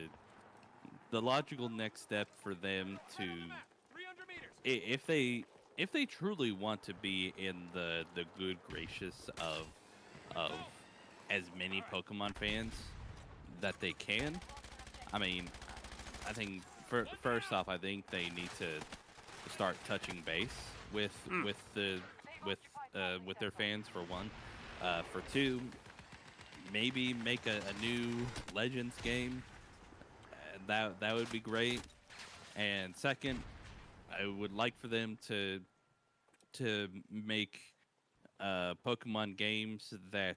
if they truly want to be in the good gracious of as many Pokemon fans that they can. I mean, I think first off, I think they need to start touching base with their fans for one. For two, maybe make a new Legends game. That would be great. And second, I would like for them to make Pokemon games that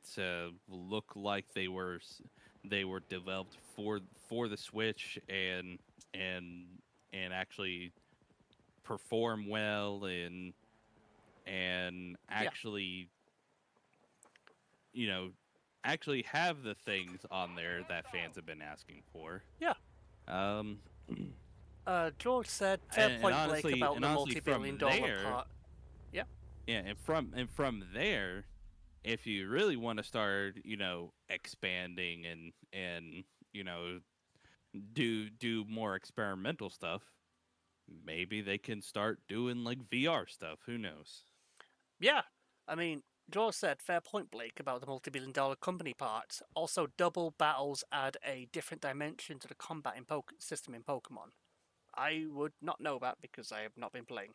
look like they were developed for the Switch and actually perform well and actually actually have the things on there that fans have been asking for. Yeah. George said fair And point, honestly- Blake, about and the honestly, multi-billion-dollar from there- part. Yeah, and from there, if you really want to start, expanding and do more experimental stuff, maybe they can start doing like VR stuff. Who knows? Yeah, I mean, George said fair point, Blake, about the multi-billion-dollar company part. Also, double battles add a different dimension to the combat system in Pokemon. I would not know that because I have not been playing.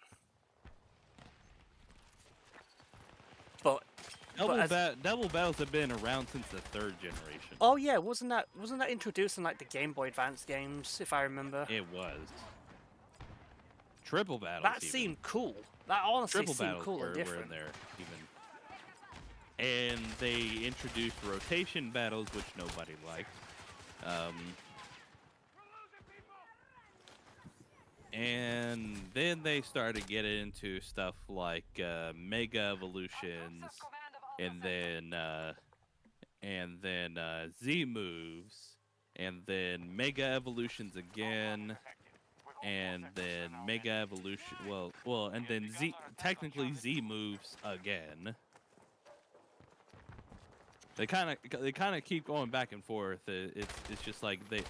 But Double battles have been around since the third generation. oh yeah, wasn't that introduced in like the Game Boy Advance games, if I remember? It was. Triple battles. That even. seemed cool. That honestly Triple seemed battles cool were and in different. there even. And they introduced rotation battles, which nobody liked. And then they started getting into stuff like Mega Evolutions, and then Z moves, and then Mega Evolutions again, and then Mega Evolution. Well, and then technically Z moves again. They kind of keep going back and forth. It's just like they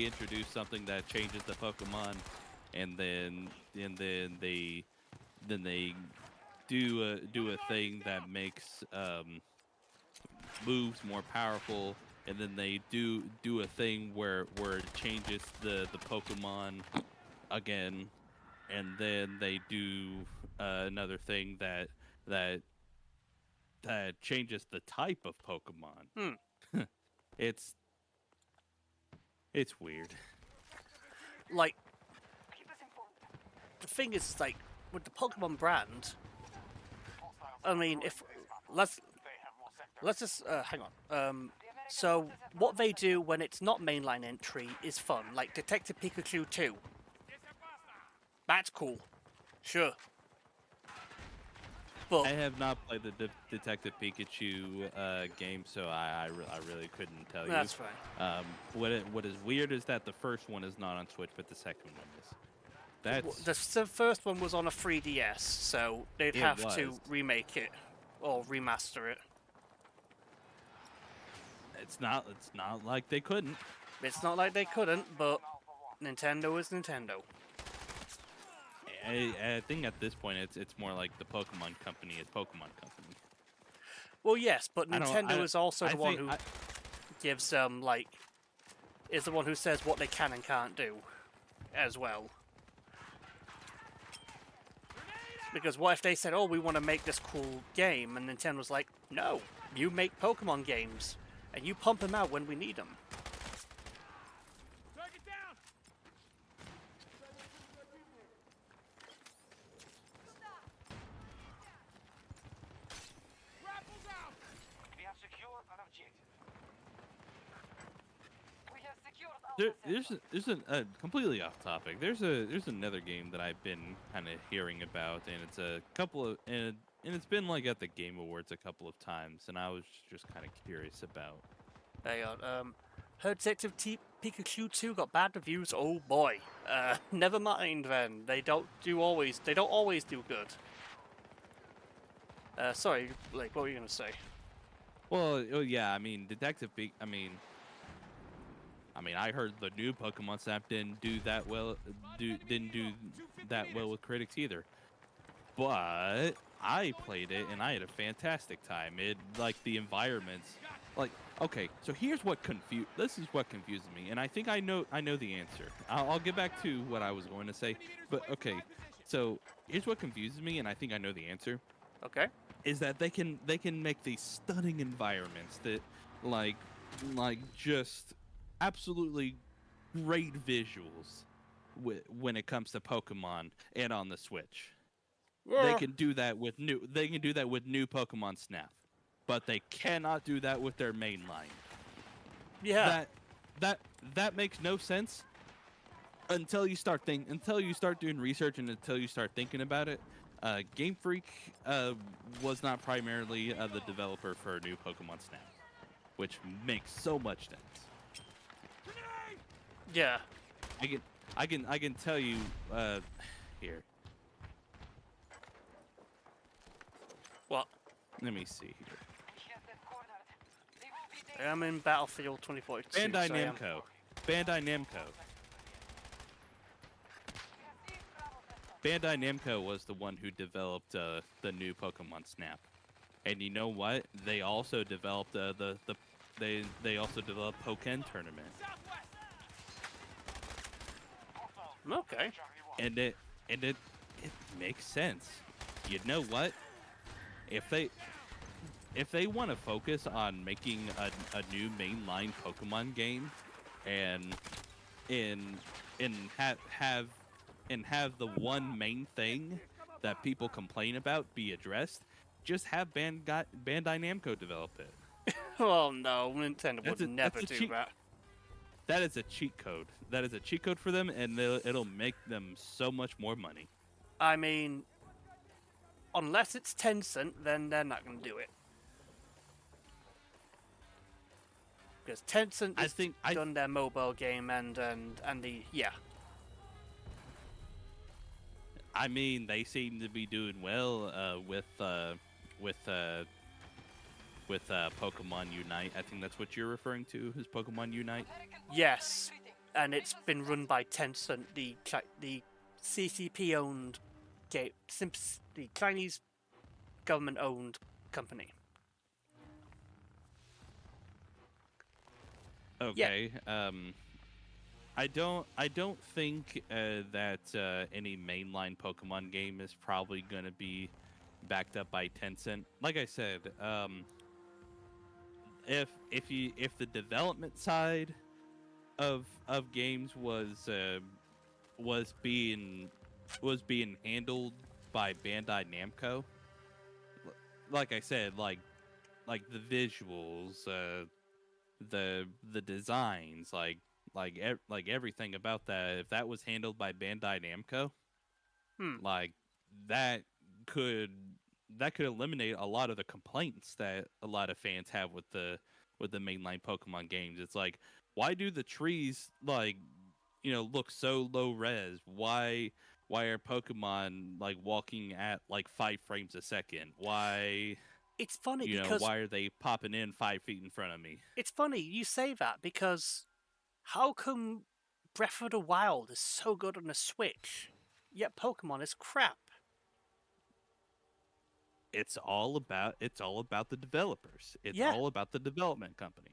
introduce something that changes the Pokemon, and then they do a thing that makes moves more powerful, and then they do a thing where it changes the Pokemon again, and then they do another thing that that changes the type of Pokemon. It's weird. Like, the thing is, like, with the Pokemon brand, I mean, if let's just hang on. So what they do when it's not mainline entry is fun, like Detective Pikachu 2. That's cool, sure. But I have not played the Detective Pikachu game, so I really couldn't tell you. that's fine. What is weird is that the first one is not on Switch, but the second one is. The first one was on a 3DS, so they'd It have to was. remake it or remaster it. It's not like they couldn't. It's not like they couldn't, but Nintendo is Nintendo. I think at this point it's more like the Pokemon Company is Pokemon Company. Well, yes, but I don't- Nintendo is also I the one think- who gives like is the one who says what they can and can't do, as well. Because what if they said, "Oh, we want to make this cool game," and Nintendo's like, "No, you make Pokemon games, and you pump them out when we need them." We have secured an objective. We have secured Alpha There's completely off topic. There's another game that I've been kind of hearing about, and it's a couple of and it's been like at the Game Awards a couple of times, and I was just kind of curious about. Hang on. Heard Detective Pikachu 2 got bad reviews. Oh boy. Never mind then. They don't always do good. Sorry, Blake, what were you gonna say? Well, oh yeah, I mean Detective Pikachu. I mean, I heard the new Pokemon Snap didn't do that well. Didn't do that well with critics either. But I played it and I had a fantastic time. It like the environments. Like, okay, so here's what This is what confuses me, and I think I know the answer. I'll get back to what I was going to say, but okay. So here's what confuses me, and I think I know the answer. Okay. Is that they can make these stunning environments that like just absolutely great visuals when it comes to Pokemon and on the Switch. They can do that with new Pokemon Snap, but they cannot do that with their main line. Yeah. That makes no sense until you start doing research and until you start thinking about it. Game Freak was not primarily the developer for new Pokemon Snap, which makes so much sense. Yeah. I can tell you here. What? Let me see here. We have them cornered. They will be I'm in Battlefield 2042. Bandai so I am- Namco. Bandai Namco. Bandai Namco was the one who developed the new Pokemon Snap, and you know what? They also developed they also developed Pokken Tournament, Okay. and it makes sense. You know what? If they want to focus on making a new mainline Pokemon game, and have the one main thing that people complain about be addressed, just have Bandai Namco develop it. Oh no, Nintendo That's would a- never that's a do cheat- that. That is a cheat code. That is a cheat code for them, and it'll make them so much more money. I mean, unless it's Tencent, then they're not going to do it. Because Tencent I has think- done their mobile game and the yeah. I mean, they seem to be doing well with Pokemon Unite. I think that's what you're referring to, is Pokemon Unite. Yes, and it's been run by Tencent, the CCP-owned game, the Chinese government-owned company. Okay. I don't think that any mainline Pokemon game is probably gonna be backed up by Tencent. Like I said, if the development side of games was being handled by Bandai Namco, like I said, like the visuals, the designs, like everything about that, if that was handled by Bandai Namco, like that could eliminate a lot of the complaints that a lot of fans have with the mainline Pokemon games. It's like, why do the trees look so low res? Why are Pokemon like walking at like 5 frames a second? Why It's funny because why are they popping in 5 feet in front of me? it's funny you say that because how come Breath of the Wild is so good on the Switch, yet Pokemon is crap? It's all about the developers. It's Yeah. all about the development company.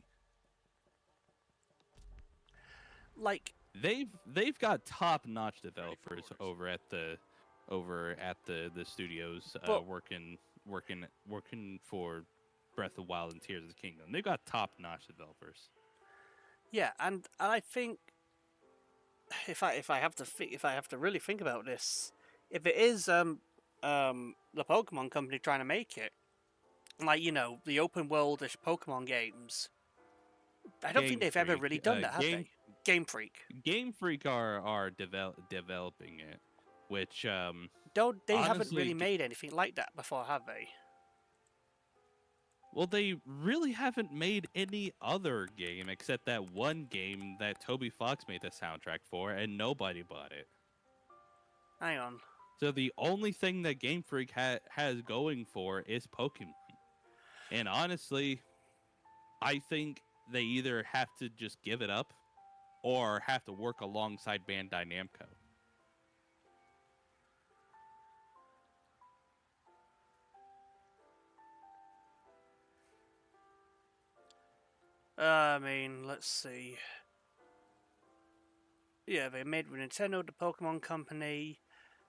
Like, They've got top-notch developers over at the studios But- working for Breath of the Wild and Tears of the Kingdom. They've got top-notch developers. yeah, and I think if I have to really think about this, if it is the Pokemon company trying to make it, like, you know, the open world-ish Pokemon games, I don't think Game they've ever Freak, really done that, have they? Game Freak. Game Freak are developing it, which They haven't honestly, really made anything like that before, have they? well, they really haven't made any other game except that one game that Toby Fox made the soundtrack for, and nobody bought it. Hang on. So the only thing that Game Freak has going for is Pokemon. And honestly, I think they either have to just give it up or have to work alongside Bandai Namco. I mean, let's see. Yeah, they made with Nintendo, the Pokemon Company,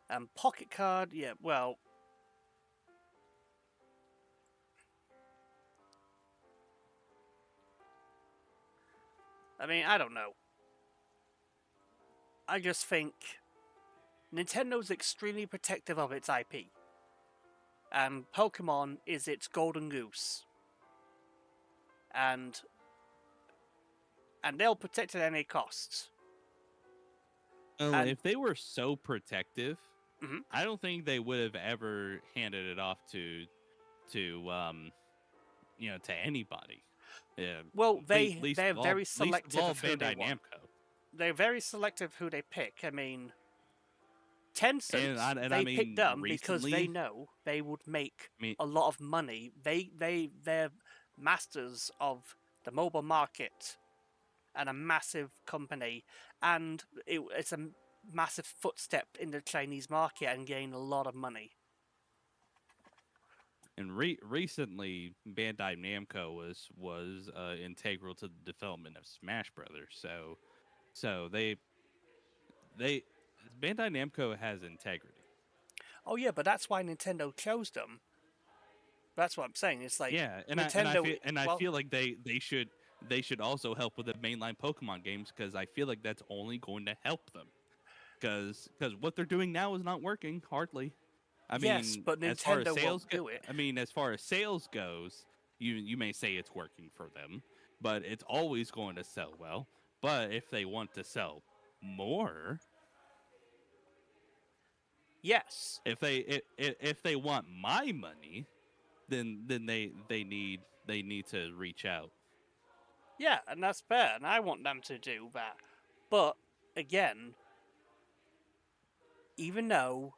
and Pocket Card. Yeah, well, I mean, I don't know. I just think Nintendo's extremely protective of its IP, and Pokemon is its golden goose, and they'll protect it at any cost. Well, And- if they were so protective, Mhm. I don't think they would have ever handed it off to anybody. Yeah. Well, they're least very of all selective of who they Bandai want. Namco. They're very selective who they pick. I mean, Tencent, And they I mean, picked them because they recently- know they would make I mean- a lot of money. They're masters of the mobile market and a massive company, and it's a massive footstep in the Chinese market and gain a lot of money. And recently, Bandai Namco was integral to the development of Smash Brothers. So they Bandai Namco has integrity. Oh yeah, but that's why Nintendo chose them. That's what I'm saying. It's like, Yeah, and Nintendo. I feel like they should also help with the mainline Pokemon games, because I feel like that's only going to help them. Because what they're doing now is not working hardly. I Yes, mean, but as far as Nintendo sales won't do it. I mean, as far as sales goes, you may say it's working for them, but it's always going to sell well. But if they want to sell more, Yes. if they want my money, then they need to reach out. Yeah, and that's fair, and I want them to do that. But again, even though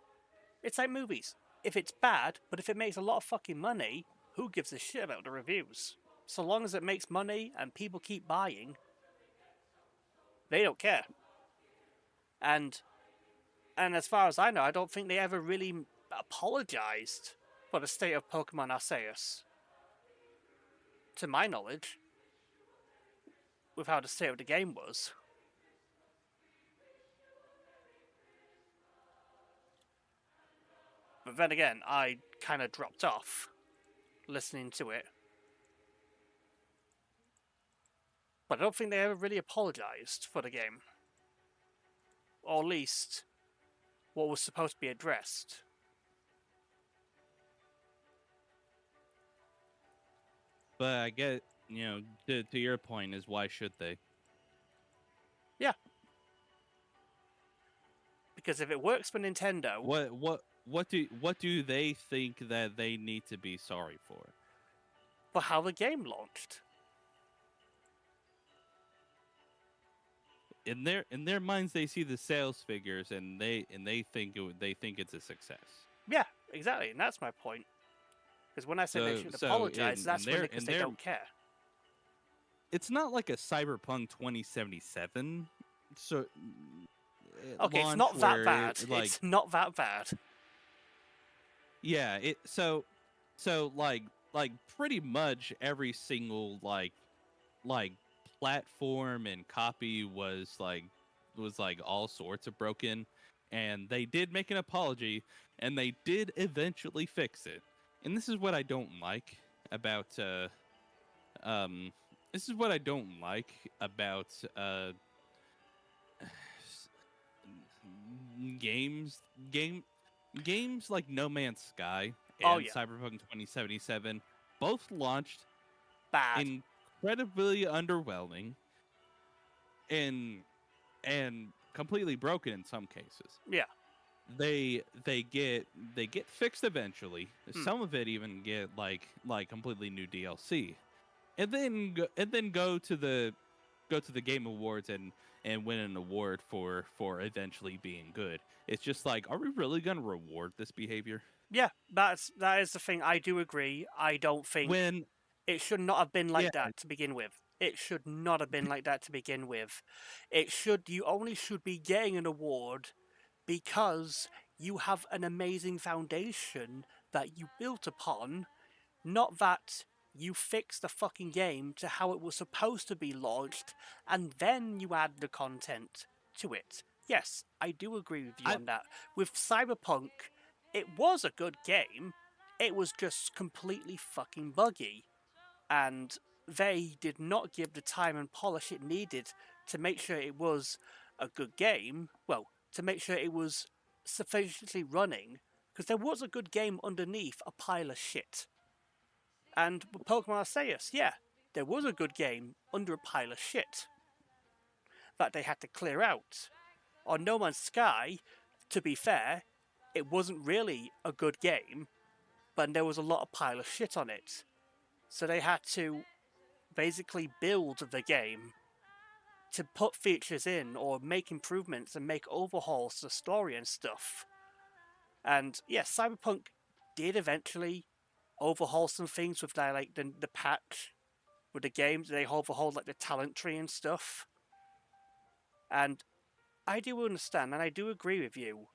it's like movies, if it's bad, but if it makes a lot of fucking money, who gives a shit about the reviews? So long as it makes money and people keep buying, they don't care. And as far as I know, I don't think they ever really apologized for the state of Pokemon Arceus. To my knowledge, with how the state of the game was. But then again, I kind of dropped off listening to it. But I don't think they ever really apologized for the game. Or at least what was supposed to be addressed. But I get, to your point is why should they? Because if it works for Nintendo, What do they think that they need to be sorry for? for how the game launched. In their minds, they see the sales figures and they think it's a success. Yeah, exactly, and that's my point. Because when I say they should apologize, that's really because they don't care. It's not like a Cyberpunk 2077. So Okay, it's launch not that where bad. it's It's not that bad. Yeah, so like pretty much every single like platform and copy was all sorts of broken, and they did make an apology and they did eventually fix it. And this is what I don't like about games like No Man's Sky and Oh, yeah. Cyberpunk 2077 both launched Bad. incredibly underwhelming and completely broken in some cases. Yeah. They get fixed eventually. Hmm. Some of it even get like completely new DLC, and then go to the Game Awards and win an award for eventually being good. It's just like, are we really gonna reward this behavior? Yeah, that is the thing. I do agree. I don't think When it should not have been like Yeah. that to begin with. It should not have been like that to begin with. You only should be getting an award because you have an amazing foundation that you built upon, not that you fixed the fucking game to how it was supposed to be launched and then you add the content to it. Yes, I do agree with you on that. With Cyberpunk, it was a good game. It was just completely fucking buggy. And they did not give the time and polish it needed to make sure it was a good game. Well, to make sure it was sufficiently running. Because there was a good game underneath a pile of shit. And with Pokemon Arceus, yeah, there was a good game under a pile of shit that they had to clear out. On No Man's Sky, to be fair, it wasn't really a good game, but there was a lot of pile of shit on it. So they had to basically build the game to put features in or make improvements and make overhauls to the story and stuff. And yes, Cyberpunk did eventually overhaul some things with their the patch with the games. They overhauled like the talent tree and stuff. And I do understand and I do agree with you.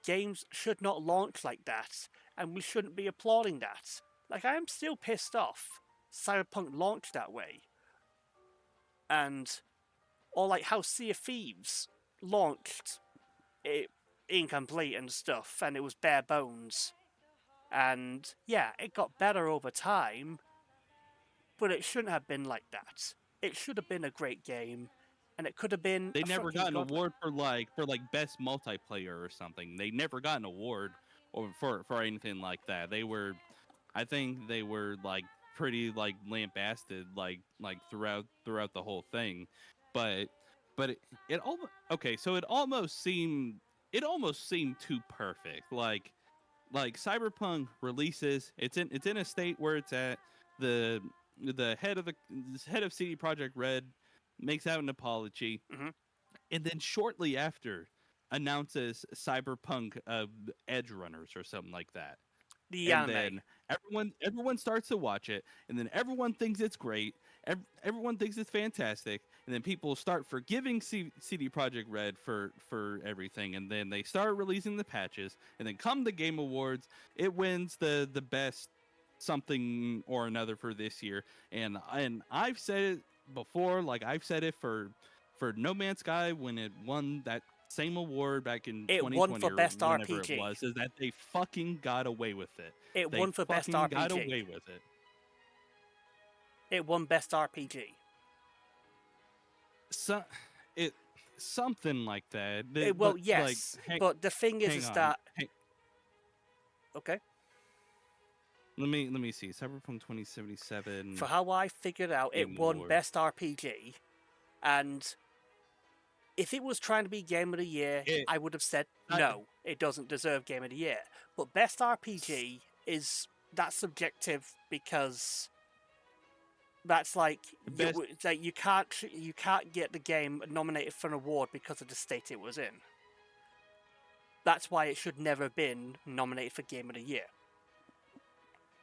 Games should not launch like that, and we shouldn't be applauding that. Like, I am still pissed off Cyberpunk launched that way. Or like how Sea of Thieves launched it incomplete and stuff, and it was bare bones. And yeah, it got better over time, but it shouldn't have been like that. It should have been a great game, and it could have been. They never got an award for best multiplayer or something. They never got an award or for anything like that. I think they were like pretty like lambasted like throughout the whole thing. But it almost okay. So it almost seemed too perfect. Like Cyberpunk releases, it's in a state where it's at. The head of CD Projekt Red makes out an apology, and then shortly after announces Cyberpunk Edge Runners or something like that. The and anime. then everyone starts to watch it, and then everyone thinks it's great. Everyone thinks it's fantastic, and then people start forgiving CD Projekt Red for everything, and then they start releasing the patches, and then come the Game Awards, it wins the best something or another for this year. And I've said it before, like I've said it for No Man's Sky when it won that same award back in It won 2020 for or Best whenever RPG. it was, is that they fucking got away with it. It They won for Best fucking got RPG. away with it. It won Best RPG. So, something like that. Well, but, yes, like, but the thing hang is on. that okay. Let me see. Cyberpunk 2077. For how I figured out, it Game won Award. Best RPG, and if it was trying to be Game of the Year, I would have said no, it doesn't deserve Game of the Year. But Best RPG that's subjective because that's like Best- it's like you can't get the game nominated for an award because of the state it was in. That's why it should never have been nominated for Game of the Year.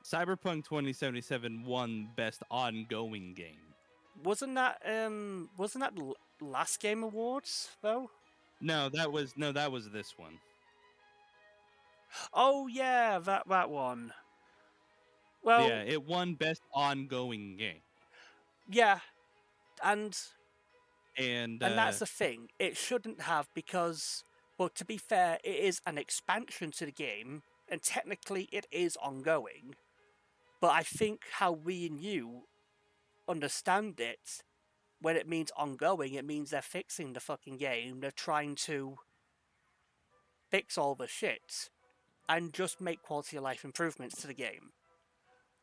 Cyberpunk 2077 won Best Ongoing Game. Wasn't that the last Game Awards though? No, that was this one. Oh yeah, that one. Well, Yeah, it won Best Ongoing Game. yeah, and And that's the thing. It shouldn't have because, well, to be fair, it is an expansion to the game, and technically it is ongoing. But I think how we and you understand it, when it means ongoing, it means they're fixing the fucking game. They're trying to fix all the shit and just make quality of life improvements to the game.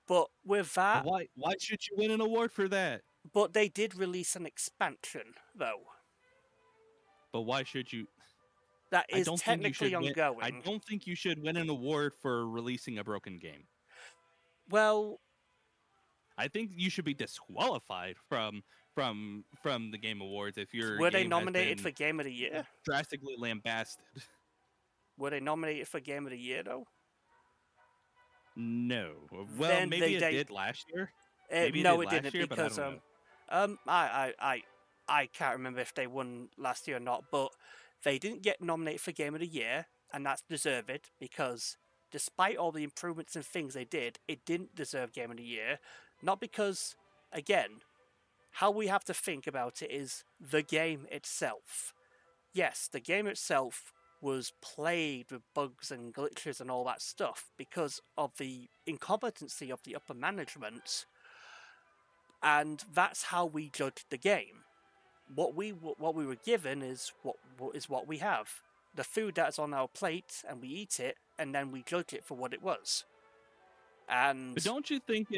But with that, why should you win an award for that? but they did release an expansion though. But why should you? That I is don't think you technically should win. ongoing. I don't think you should win an award for releasing a broken game. Well, I think you should be disqualified from the Game Awards if your were they game has nominated for been Game of the Year? drastically lambasted. Were they nominated for Game of the Year though? No. Well, Then maybe it they- did last year. Maybe it No, did it last didn't year, but I because don't I can't remember if they won last year or not, but they didn't get nominated for Game of the Year, and that's deserved because despite all the improvements and things they did, it didn't deserve Game of the Year. Not because, again, how we have to think about it is the game itself. Yes, the game itself was plagued with bugs and glitches and all that stuff because of the incompetency of the upper management, and that's how we judged the game. What we were given is what we have. The food that's on our plate, and we eat it, and then we judge it for what it was. And But don't you think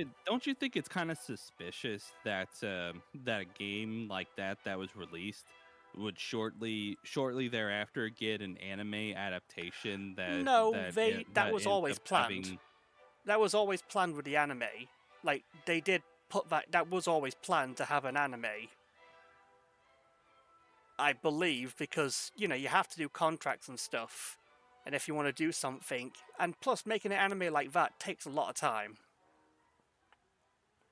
it's kind of suspicious that that a game like that was released would shortly thereafter get an anime adaptation that No, that that was ends always up planned. having- that was always planned with the anime. Like they did put that was always planned to have an anime. I believe because you have to do contracts and stuff, and if you want to do something, and plus making an anime like that takes a lot of time.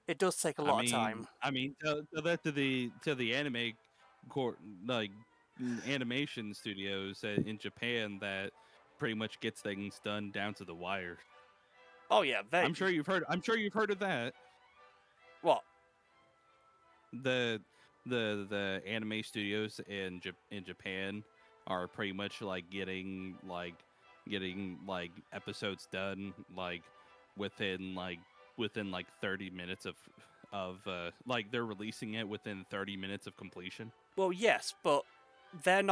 It does take a lot of time. I mean, tell that to the anime court, like animation studios in Japan that pretty much gets things done down to the wire. Oh yeah, I'm sure you've heard of that. What? The anime studios in Japan are pretty much like getting episodes done within 30 minutes of like they're releasing it within 30 minutes of completion. Well, yes, but they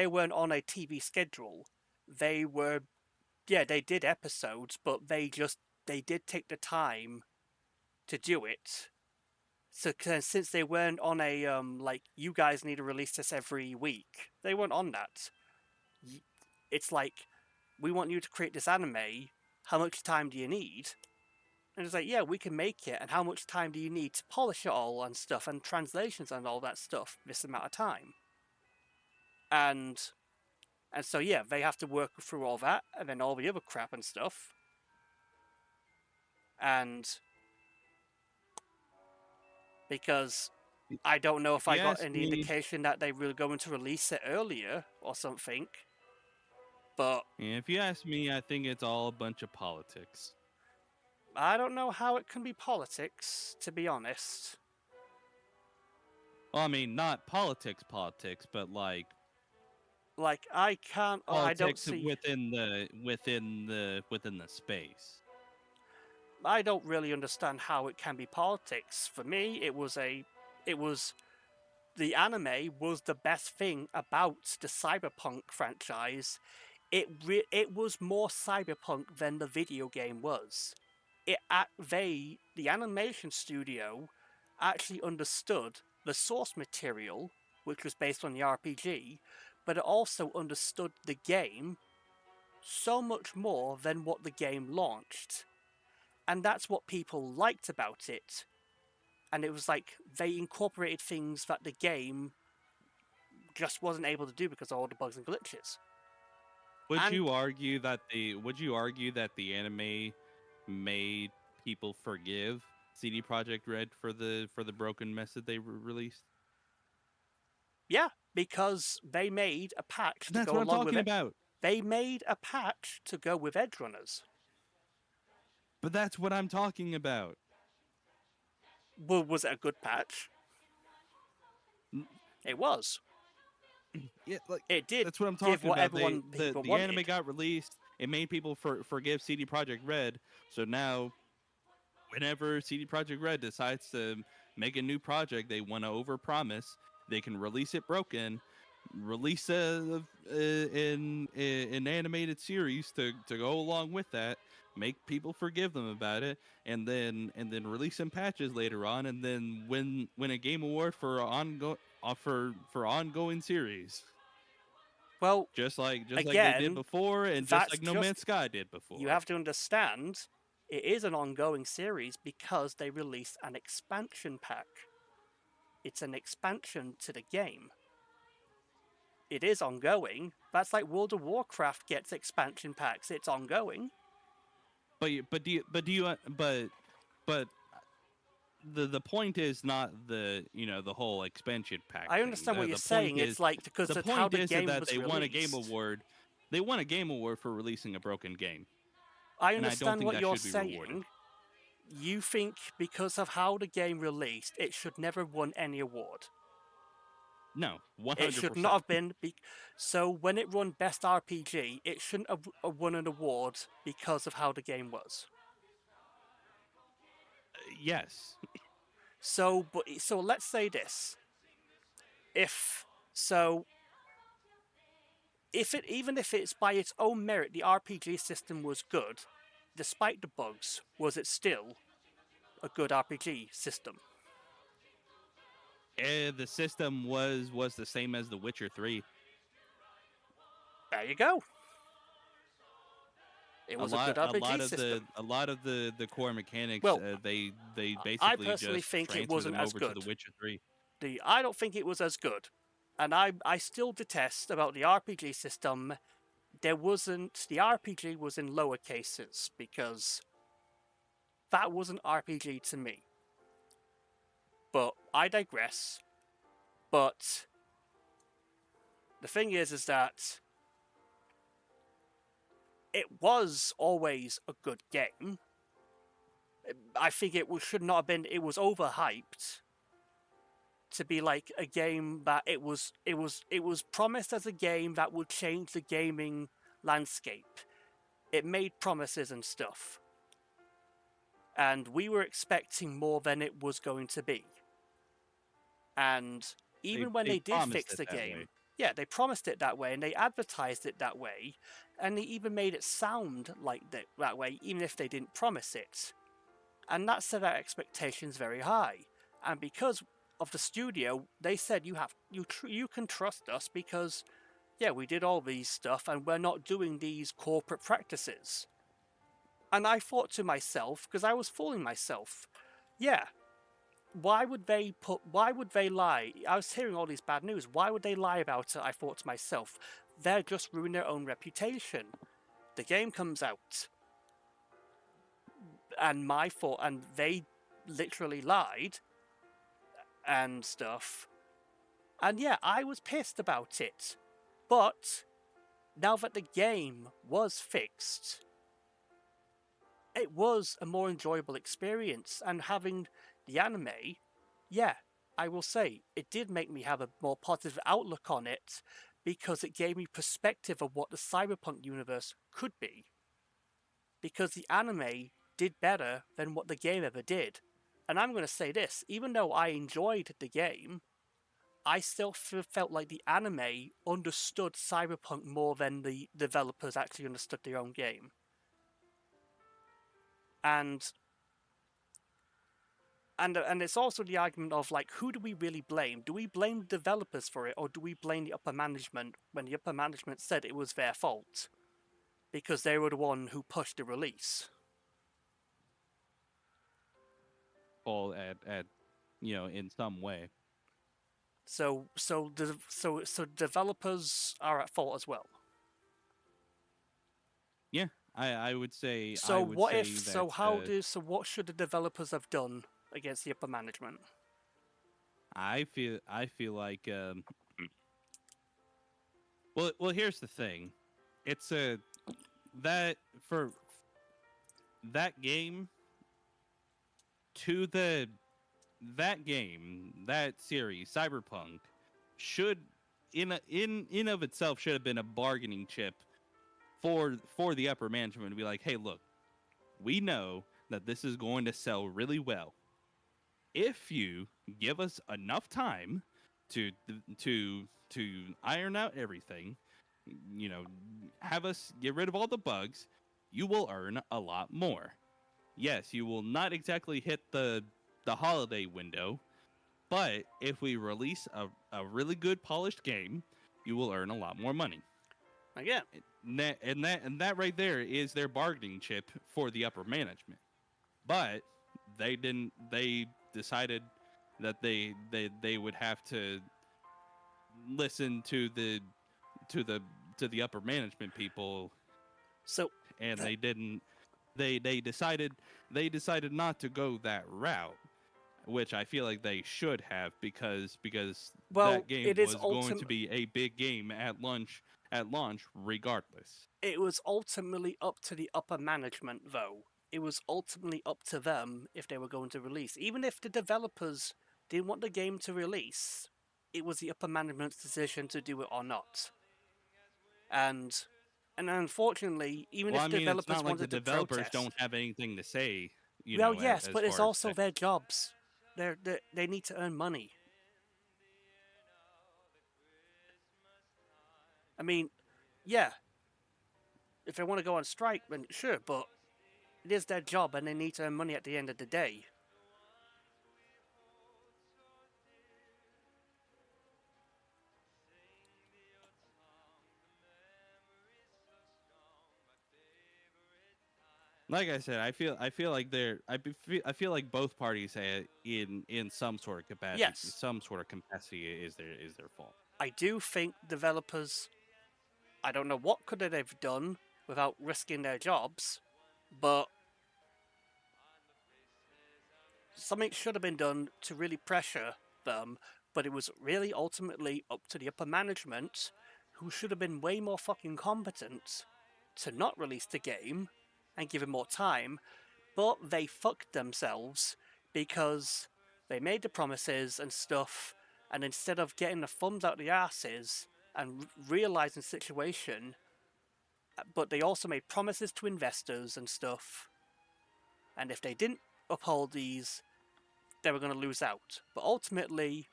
weren't on a TV schedule. They did episodes, but they did take the time to do it. So since they weren't on a like you guys need to release this every week, they weren't on that. It's like, we want you to create this anime. How much time do you need? And it's like, yeah, we can make it. And how much time do you need to polish it all and stuff and translations and all that stuff? This amount of time. And so yeah, they have to work through all that and then all the other crap and stuff. And because I don't know if I got Yes, any indication that they were going to release it earlier or something. But And if you ask me, I think it's all a bunch of politics. I don't know how it can be politics, to be honest. Well, I mean, not politics, but like Like I can't. I don't Politics see. within the space. I don't really understand how it can be politics. For me, it was the anime was the best thing about the Cyberpunk franchise. It was more cyberpunk than the video game was. The animation studio actually understood the source material, which was based on the RPG, but it also understood the game so much more than what the game launched. And that's what people liked about it. And it was like they incorporated things that the game just wasn't able to do because of all the bugs and glitches. Would And- you argue that the anime made people forgive CD Projekt Red for the broken mess that they released? Yeah, because they made a patch to That's go what I'm along with talking it. about. They made a patch to go with Edgerunners. But that's what I'm talking about. Well, was it a good patch? N- It was. Yeah, like It did that's what I'm give talking what about. everyone people The wanted. anime got released. It made people forgive CD Projekt Red. So now, whenever CD Projekt Red decides to make a new project, they want to overpromise. They can release it broken, release an animated series to go along with that, make people forgive them about it, and then release some patches later on, and then win a game award for ongoing series. Well, Just like they Again, did before, and just that's like No just- Man's Sky did before. you have to understand, it is an ongoing series because they released an expansion pack. It's an expansion to the game. It is ongoing. That's like World of Warcraft gets expansion packs. It's ongoing. But the point is not the whole expansion pack. I thing. understand what The you're point saying. is- It's like because the that's how point the is game that was they released. won a game award. They won a game award for releasing a broken game. I and I don't understand think what that you're should be saying. rewarded. You think because of how the game released, it should never won any award. No, 100%. It should not have been. So when it won Best RPG, it shouldn't have won an award because of how the game was. Yes. So let's say this. Even if it's by its own merit, the RPG system was good, despite the bugs, was it still a good RPG system? The system was the same as The Witcher 3. There you go. It was a good RPG system. A lot of the core mechanics. Well, they basically I personally just think it transfer wasn't them as over good. to The Witcher 3. I don't think it was as good, and I still detest about the RPG system. The RPG was in lower cases because that wasn't RPG to me. But I digress. But the thing is that it was always a good game. I think should not have been. It was overhyped to be like a game that it was promised as a game that would change the gaming landscape. It made promises and stuff. And we were expecting more than it was going to be. And even when they did promised fix it the that game, way. yeah, they promised it that way and they advertised it that way, and they even made it sound like that way, even if they didn't promise it. And that set our expectations very high. And because of the studio, they said you can trust us because, yeah, we did all these stuff and we're not doing these corporate practices. And I thought to myself, because I was fooling myself, yeah, why would they lie? I was hearing all these bad news. Why would they lie about it? I thought to myself, they're just ruining their own reputation. The game comes out, and they literally lied and stuff. And yeah, I was pissed about it. But now that the game was fixed, it was a more enjoyable experience, and having the anime, yeah, I will say, it did make me have a more positive outlook on it, because it gave me perspective of what the cyberpunk universe could be. Because the anime did better than what the game ever did. And I'm going to say this, even though I enjoyed the game, I still felt like the anime understood cyberpunk more than the developers actually understood their own game. And it's also the argument of, like, who do we really blame? Do we blame the developers for it, or do we blame the upper management when the upper management said it was their fault? Because they were the one who pushed the release. All at in some way. So developers are at fault as well. Yeah, I would say. So I would what say if? that, So what should the developers have done against the upper management? I feel like. Well, here's the thing. It's that for that game to that series, Cyberpunk, should in of itself should have been a bargaining chip for the upper management to be like, hey, look, we know that this is going to sell really well. If you give us enough time to iron out everything, have us get rid of all the bugs, you will earn a lot more. Yes, you will not exactly hit the holiday window, but if we release a really good polished game, you will earn a lot more money. Again, And that right there is their bargaining chip for the upper management. But they didn't. They decided that they would have to listen to the upper management people, so and they didn't. They decided not to go that route, which I feel like they should have, because that game was going to be a big game at launch regardless. It was ultimately up to the upper management, though. It was ultimately up to them if they were going to release. Even if the developers didn't want the game to release, it was the upper management's decision to do it or not. And unfortunately, even if developers it's not like wanted the to developers protest, don't have anything to say. yes, but it's far as also their jobs. They need to earn money. I mean, yeah, if they want to go on strike, then sure, but it is their job and they need to earn money at the end of the day. Like I said, I feel like I feel like both parties in some sort of capacity, Yes. some sort of capacity is their fault. I do think developers, I don't know what could they've done without risking their jobs, but something should have been done to really pressure them, but it was really ultimately up to the upper management, who should have been way more fucking competent to not release the game and give it more time, but they fucked themselves because they made the promises and stuff, and instead of getting the thumbs out the asses and realizing the situation, but they also made promises to investors and stuff, and if they didn't uphold these, they were going to lose out. But ultimately,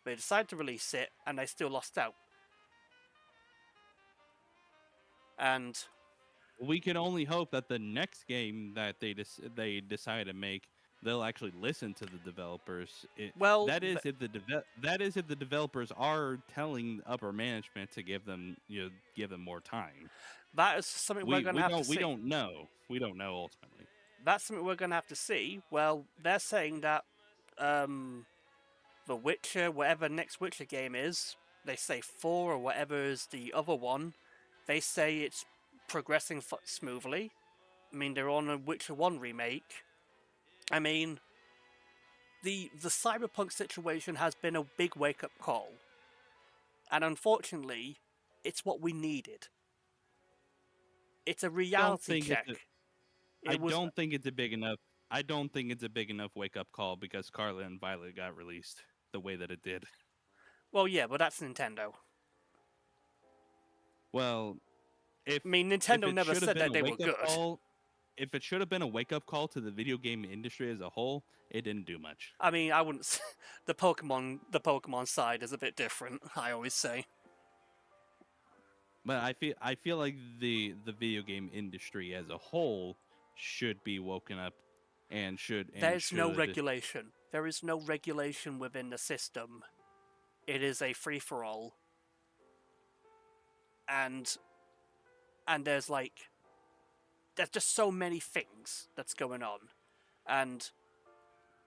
they decided to release it, and they still lost out. And we can only hope that the next game that they decide to make, they'll actually listen to the developers. That is if the developers are telling upper management to give them more time. That is something we're going to have to see. We don't know. We don't know ultimately. That's something we're going to have to see. Well, they're saying that The Witcher, whatever next Witcher game is, they say 4 or whatever is the other one, they say it's progressing smoothly. I mean, they're on a Witcher 1 remake. I mean, the Cyberpunk situation has been a big wake-up call. And unfortunately, it's what we needed. It's a reality check. I don't think it's a big enough wake-up call because Scarlet and Violet got released the way that it did. Well, yeah, but that's Nintendo. Well, if I mean, if Nintendo it never should have said been that a they were wake-up good. call, if it should have been a wake-up call to the video game industry as a whole, it didn't do much. I mean, I wouldn't. The Pokemon side is a bit different. I always say. But I feel like the video game industry as a whole should be woken up and There's no should regulation. There is no regulation within the system. It is a free for all. And there's just so many things that's going on. And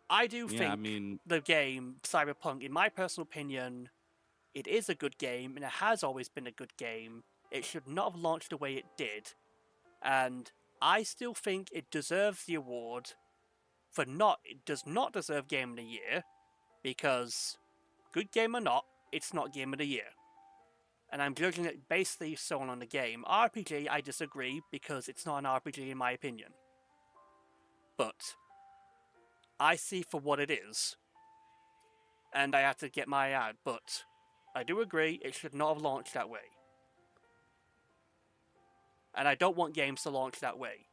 I do Yeah, think I mean, the game Cyberpunk, in my personal opinion, it is a good game and it has always been a good game. It should not have launched the way it did. And I still think it deserves the award it does not deserve Game of the Year, because good game or not, it's not Game of the Year. And I'm judging it basically solely on the game. RPG, I disagree, because it's not an RPG in my opinion. But I see for what it is, and I had to get my ad, but I do agree it should not have launched that way. And I don't want games to launch that way.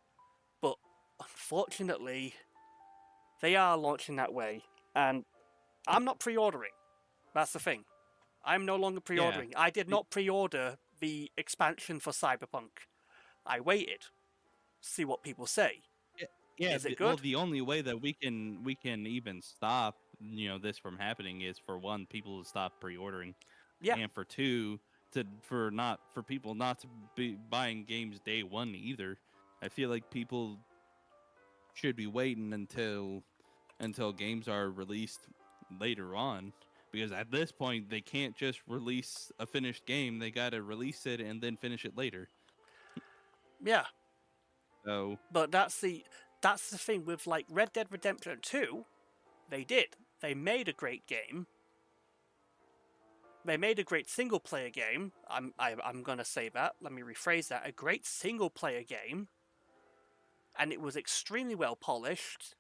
But unfortunately, they are launching that way, and I'm not pre-ordering. That's the thing. I'm no longer pre-ordering. I did not pre-order the expansion for Cyberpunk. I waited, see what people say. yeah. Is it Well, good? the only way that we can even stop this from happening is, for one, people to stop pre-ordering, Yeah. and for two, for people not to be buying games day one either. I feel like people should be waiting until games are released later on, because at this point they can't just release a finished game. They got to release it and then finish it later. Yeah. So But that's the thing with like Red Dead Redemption 2. They did. They made a great game. They made a great single player game. I'm gonna say that. Let me rephrase that. A great single player game. And it was extremely well polished.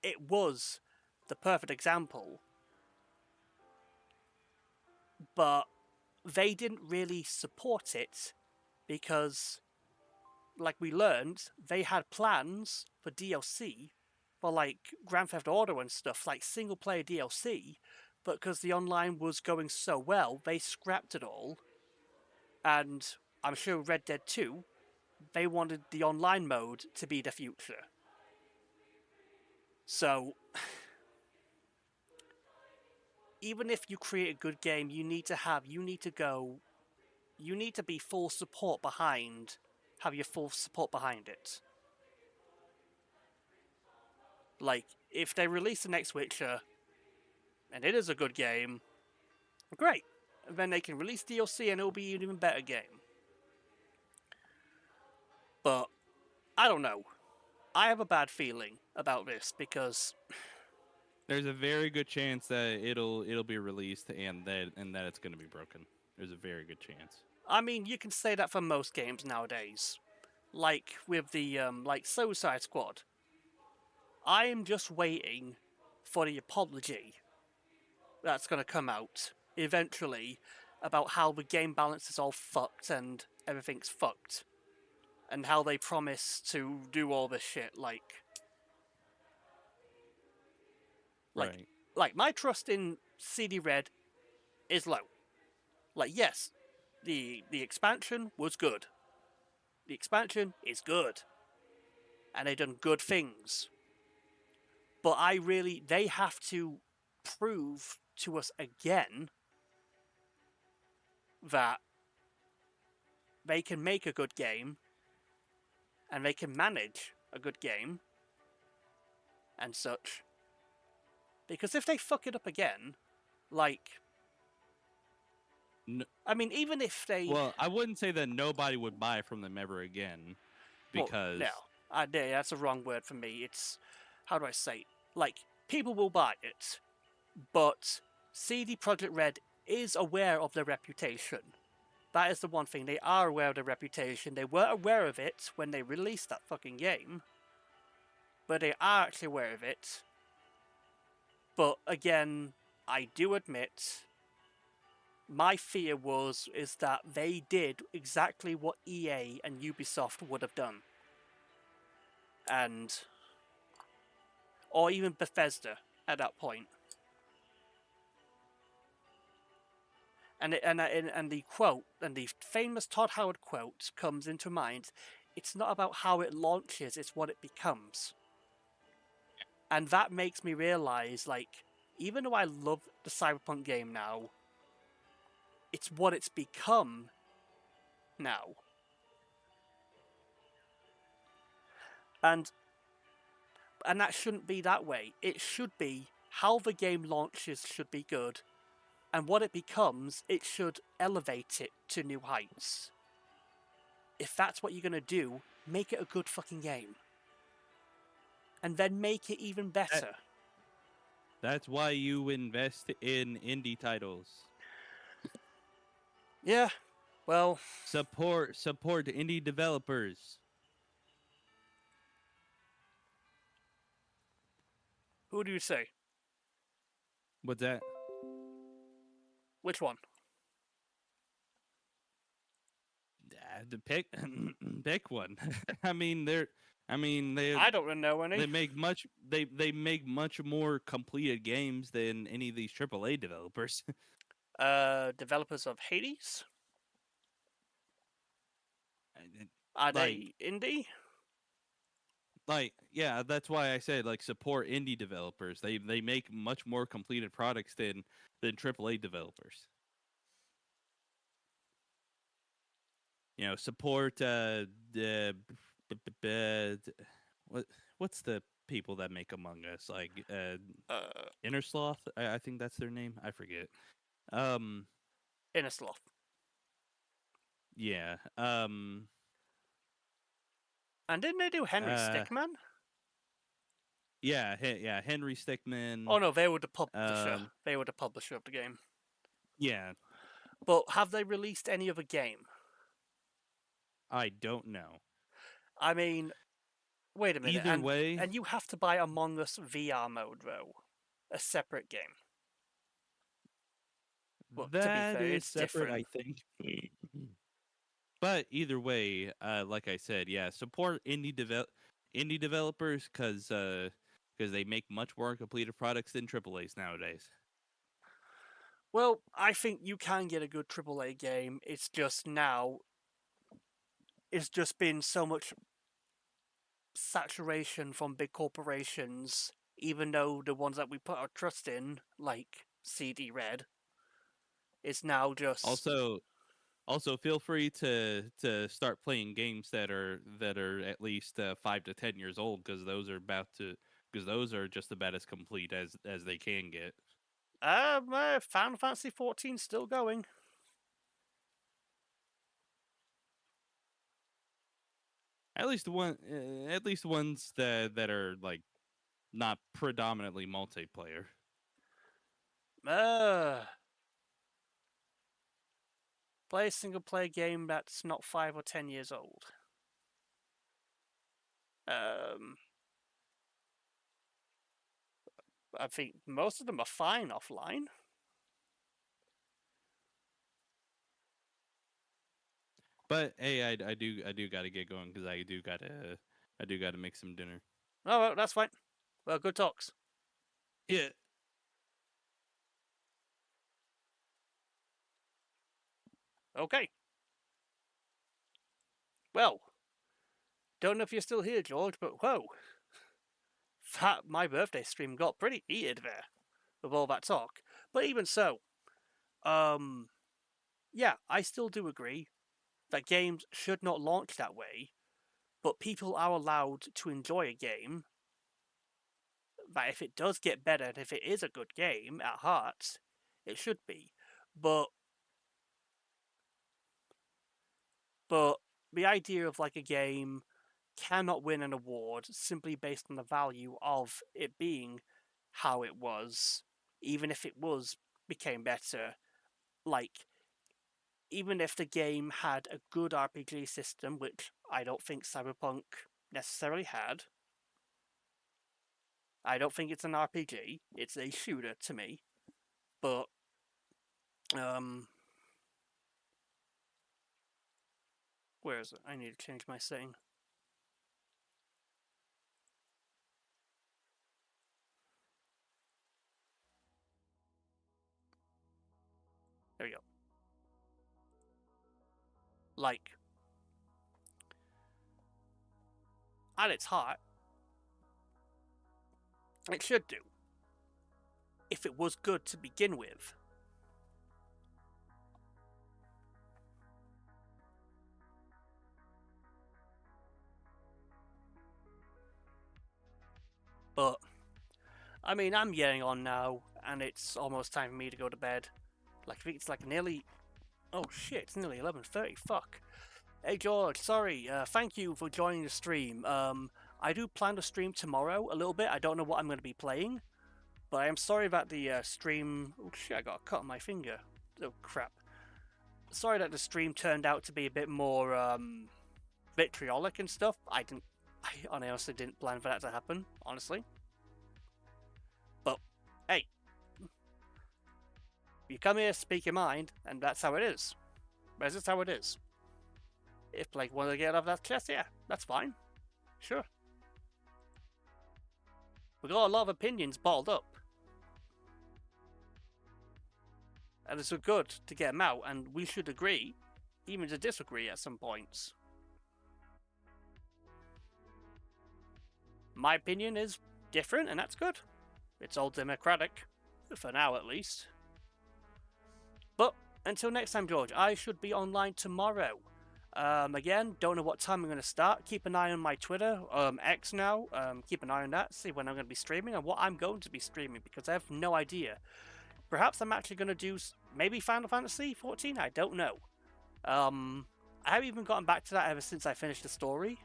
It was the perfect example. But they didn't really support it because, like we learned, they had plans for DLC for like Grand Theft Auto and stuff, like single player DLC, but because the online was going so well, they scrapped it all. And I'm sure Red Dead 2, they wanted the online mode to be the future. So, even if you create a good game, you need to be full support behind, have your full support behind it. Like, if they release the next Witcher, and it is a good game, great. And then they can release DLC and it'll be an even better game. But, I don't know. I have a bad feeling about this because there's a very good chance that it'll be released and that it's going to be broken. There's a very good chance. I mean, you can say that for most games nowadays. Like with the like Suicide Squad. I am just waiting for the apology that's going to come out eventually about how the game balance is all fucked and everything's fucked. And how they promise to do all this shit, like Right. like my trust in CD Red is low. Like, yes, the expansion was good. The expansion is good. And they've done good things. But they have to prove to us again that they can make a good game and they can manage a good game and such. Because if they fuck it up again, like, I mean, even if they... Well, I wouldn't say that nobody would buy from them ever again, because... Well, no, that's a wrong word for me. It's, how do I say it? Like, people will buy it, but CD Projekt Red is aware of their reputation. That is the one thing. They are aware of their reputation. They were aware of it when they released that fucking game, but they are actually aware of it. But again, I do admit my fear is that they did exactly what EA and Ubisoft would have done, or even Bethesda at that point. And the quote, and the famous Todd Howard quote comes into mind. It's not about how it launches; it's what it becomes. And that makes me realize, like, even though I love the Cyberpunk game now, it's what it's become now. And that shouldn't be that way. It should be how the game launches should be good, and what it becomes, it should elevate it to new heights. If that's what you're gonna do, make it a good fucking game. And then make it even better. That's why you invest in indie titles. Yeah, well, Support indie developers. who do you say? What's that? Which one? The pick pick one. I mean they I don't really know any. they make much more completed games than any of these AAA developers. Developers of Hades? And Are Like- they indie? Like, yeah, that's why I said like support indie developers. They make much more completed products than AAA developers. You know, support the what's the people that make Among Us, like Innersloth? I think that's their name. I forget. Innersloth. Yeah. And didn't they do Henry Stickmin? Yeah, Henry Stickmin. Oh no, they were the publisher. um, They were the publisher of the game. Yeah, But have they released any other game? I don't know. I mean, wait a minute. Either way, And you have to buy Among Us VR mode, though. A separate game. Well, to be that fair, is it's separate, different. I think. But either way, like I said, yeah, support indie developers because they make much more completed products than AAA's nowadays. Well, I think you can get a good AAA game. It's just now, it's just been so much saturation from big corporations, even though the ones that we put our trust in, like CD Red, is now just... Also, feel free to start playing games that are at least 5 to 10 years old because those are just about as complete as they can get. Final Fantasy 14 still going. At least ones that are like not predominantly multiplayer. Play a single player game that's not 5 or 10 years old. I think most of them are fine offline. But hey, I do gotta get going because I do gotta make some dinner. Oh, well, that's fine. Well, good talks. Yeah. Okay. Well, don't know if you're still here, George, but whoa. My birthday stream got pretty heated there with all that talk. But even so, yeah, I still do agree that games should not launch that way, but people are allowed to enjoy a game that if it does get better and if it is a good game at heart, it should be. But the idea of like a game cannot win an award simply based on the value of it being how it was, even if it became better. Like, even if the game had a good RPG system, which I don't think Cyberpunk necessarily had. I don't think it's an RPG. It's a shooter to me. But Where is it? I need to change my setting. There we go. Like, at its heart, it should do. If it was good to begin with. But, I mean, I'm getting on now, and it's almost time for me to go to bed. Like, I think it's like nearly... Oh shit, it's nearly 11:30, fuck. Hey George, sorry, thank you for joining the stream. I do plan to stream tomorrow a little bit. I don't know what I'm going to be playing, but I am sorry that the stream... Oh shit, I got a cut on my finger. Oh crap. Sorry that the stream turned out to be a bit more vitriolic and stuff. I honestly didn't plan for that to happen, honestly. But, hey. You come here, speak your mind, and that's how it is. That's just how it is. If Blake wanted to get off that chest, yeah, that's fine. Sure. We got a lot of opinions bottled up. And it's good to get them out, and we should agree, even to disagree at some points. My opinion is different, and that's good. It's all democratic, for now at least. But until next time, George, I should be online tomorrow. Again, don't know what time I'm going to start. Keep an eye on my Twitter, X now. Keep an eye on that, see when I'm going to be streaming and what I'm going to be streaming, because I have no idea. Perhaps I'm actually going to do maybe Final Fantasy XIV, I don't know. I haven't even gotten back to that ever since I finished the story.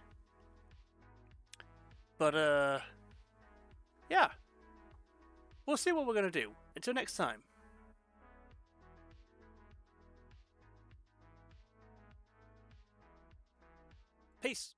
But, yeah. We'll see what we're going to do. Until next time. Peace.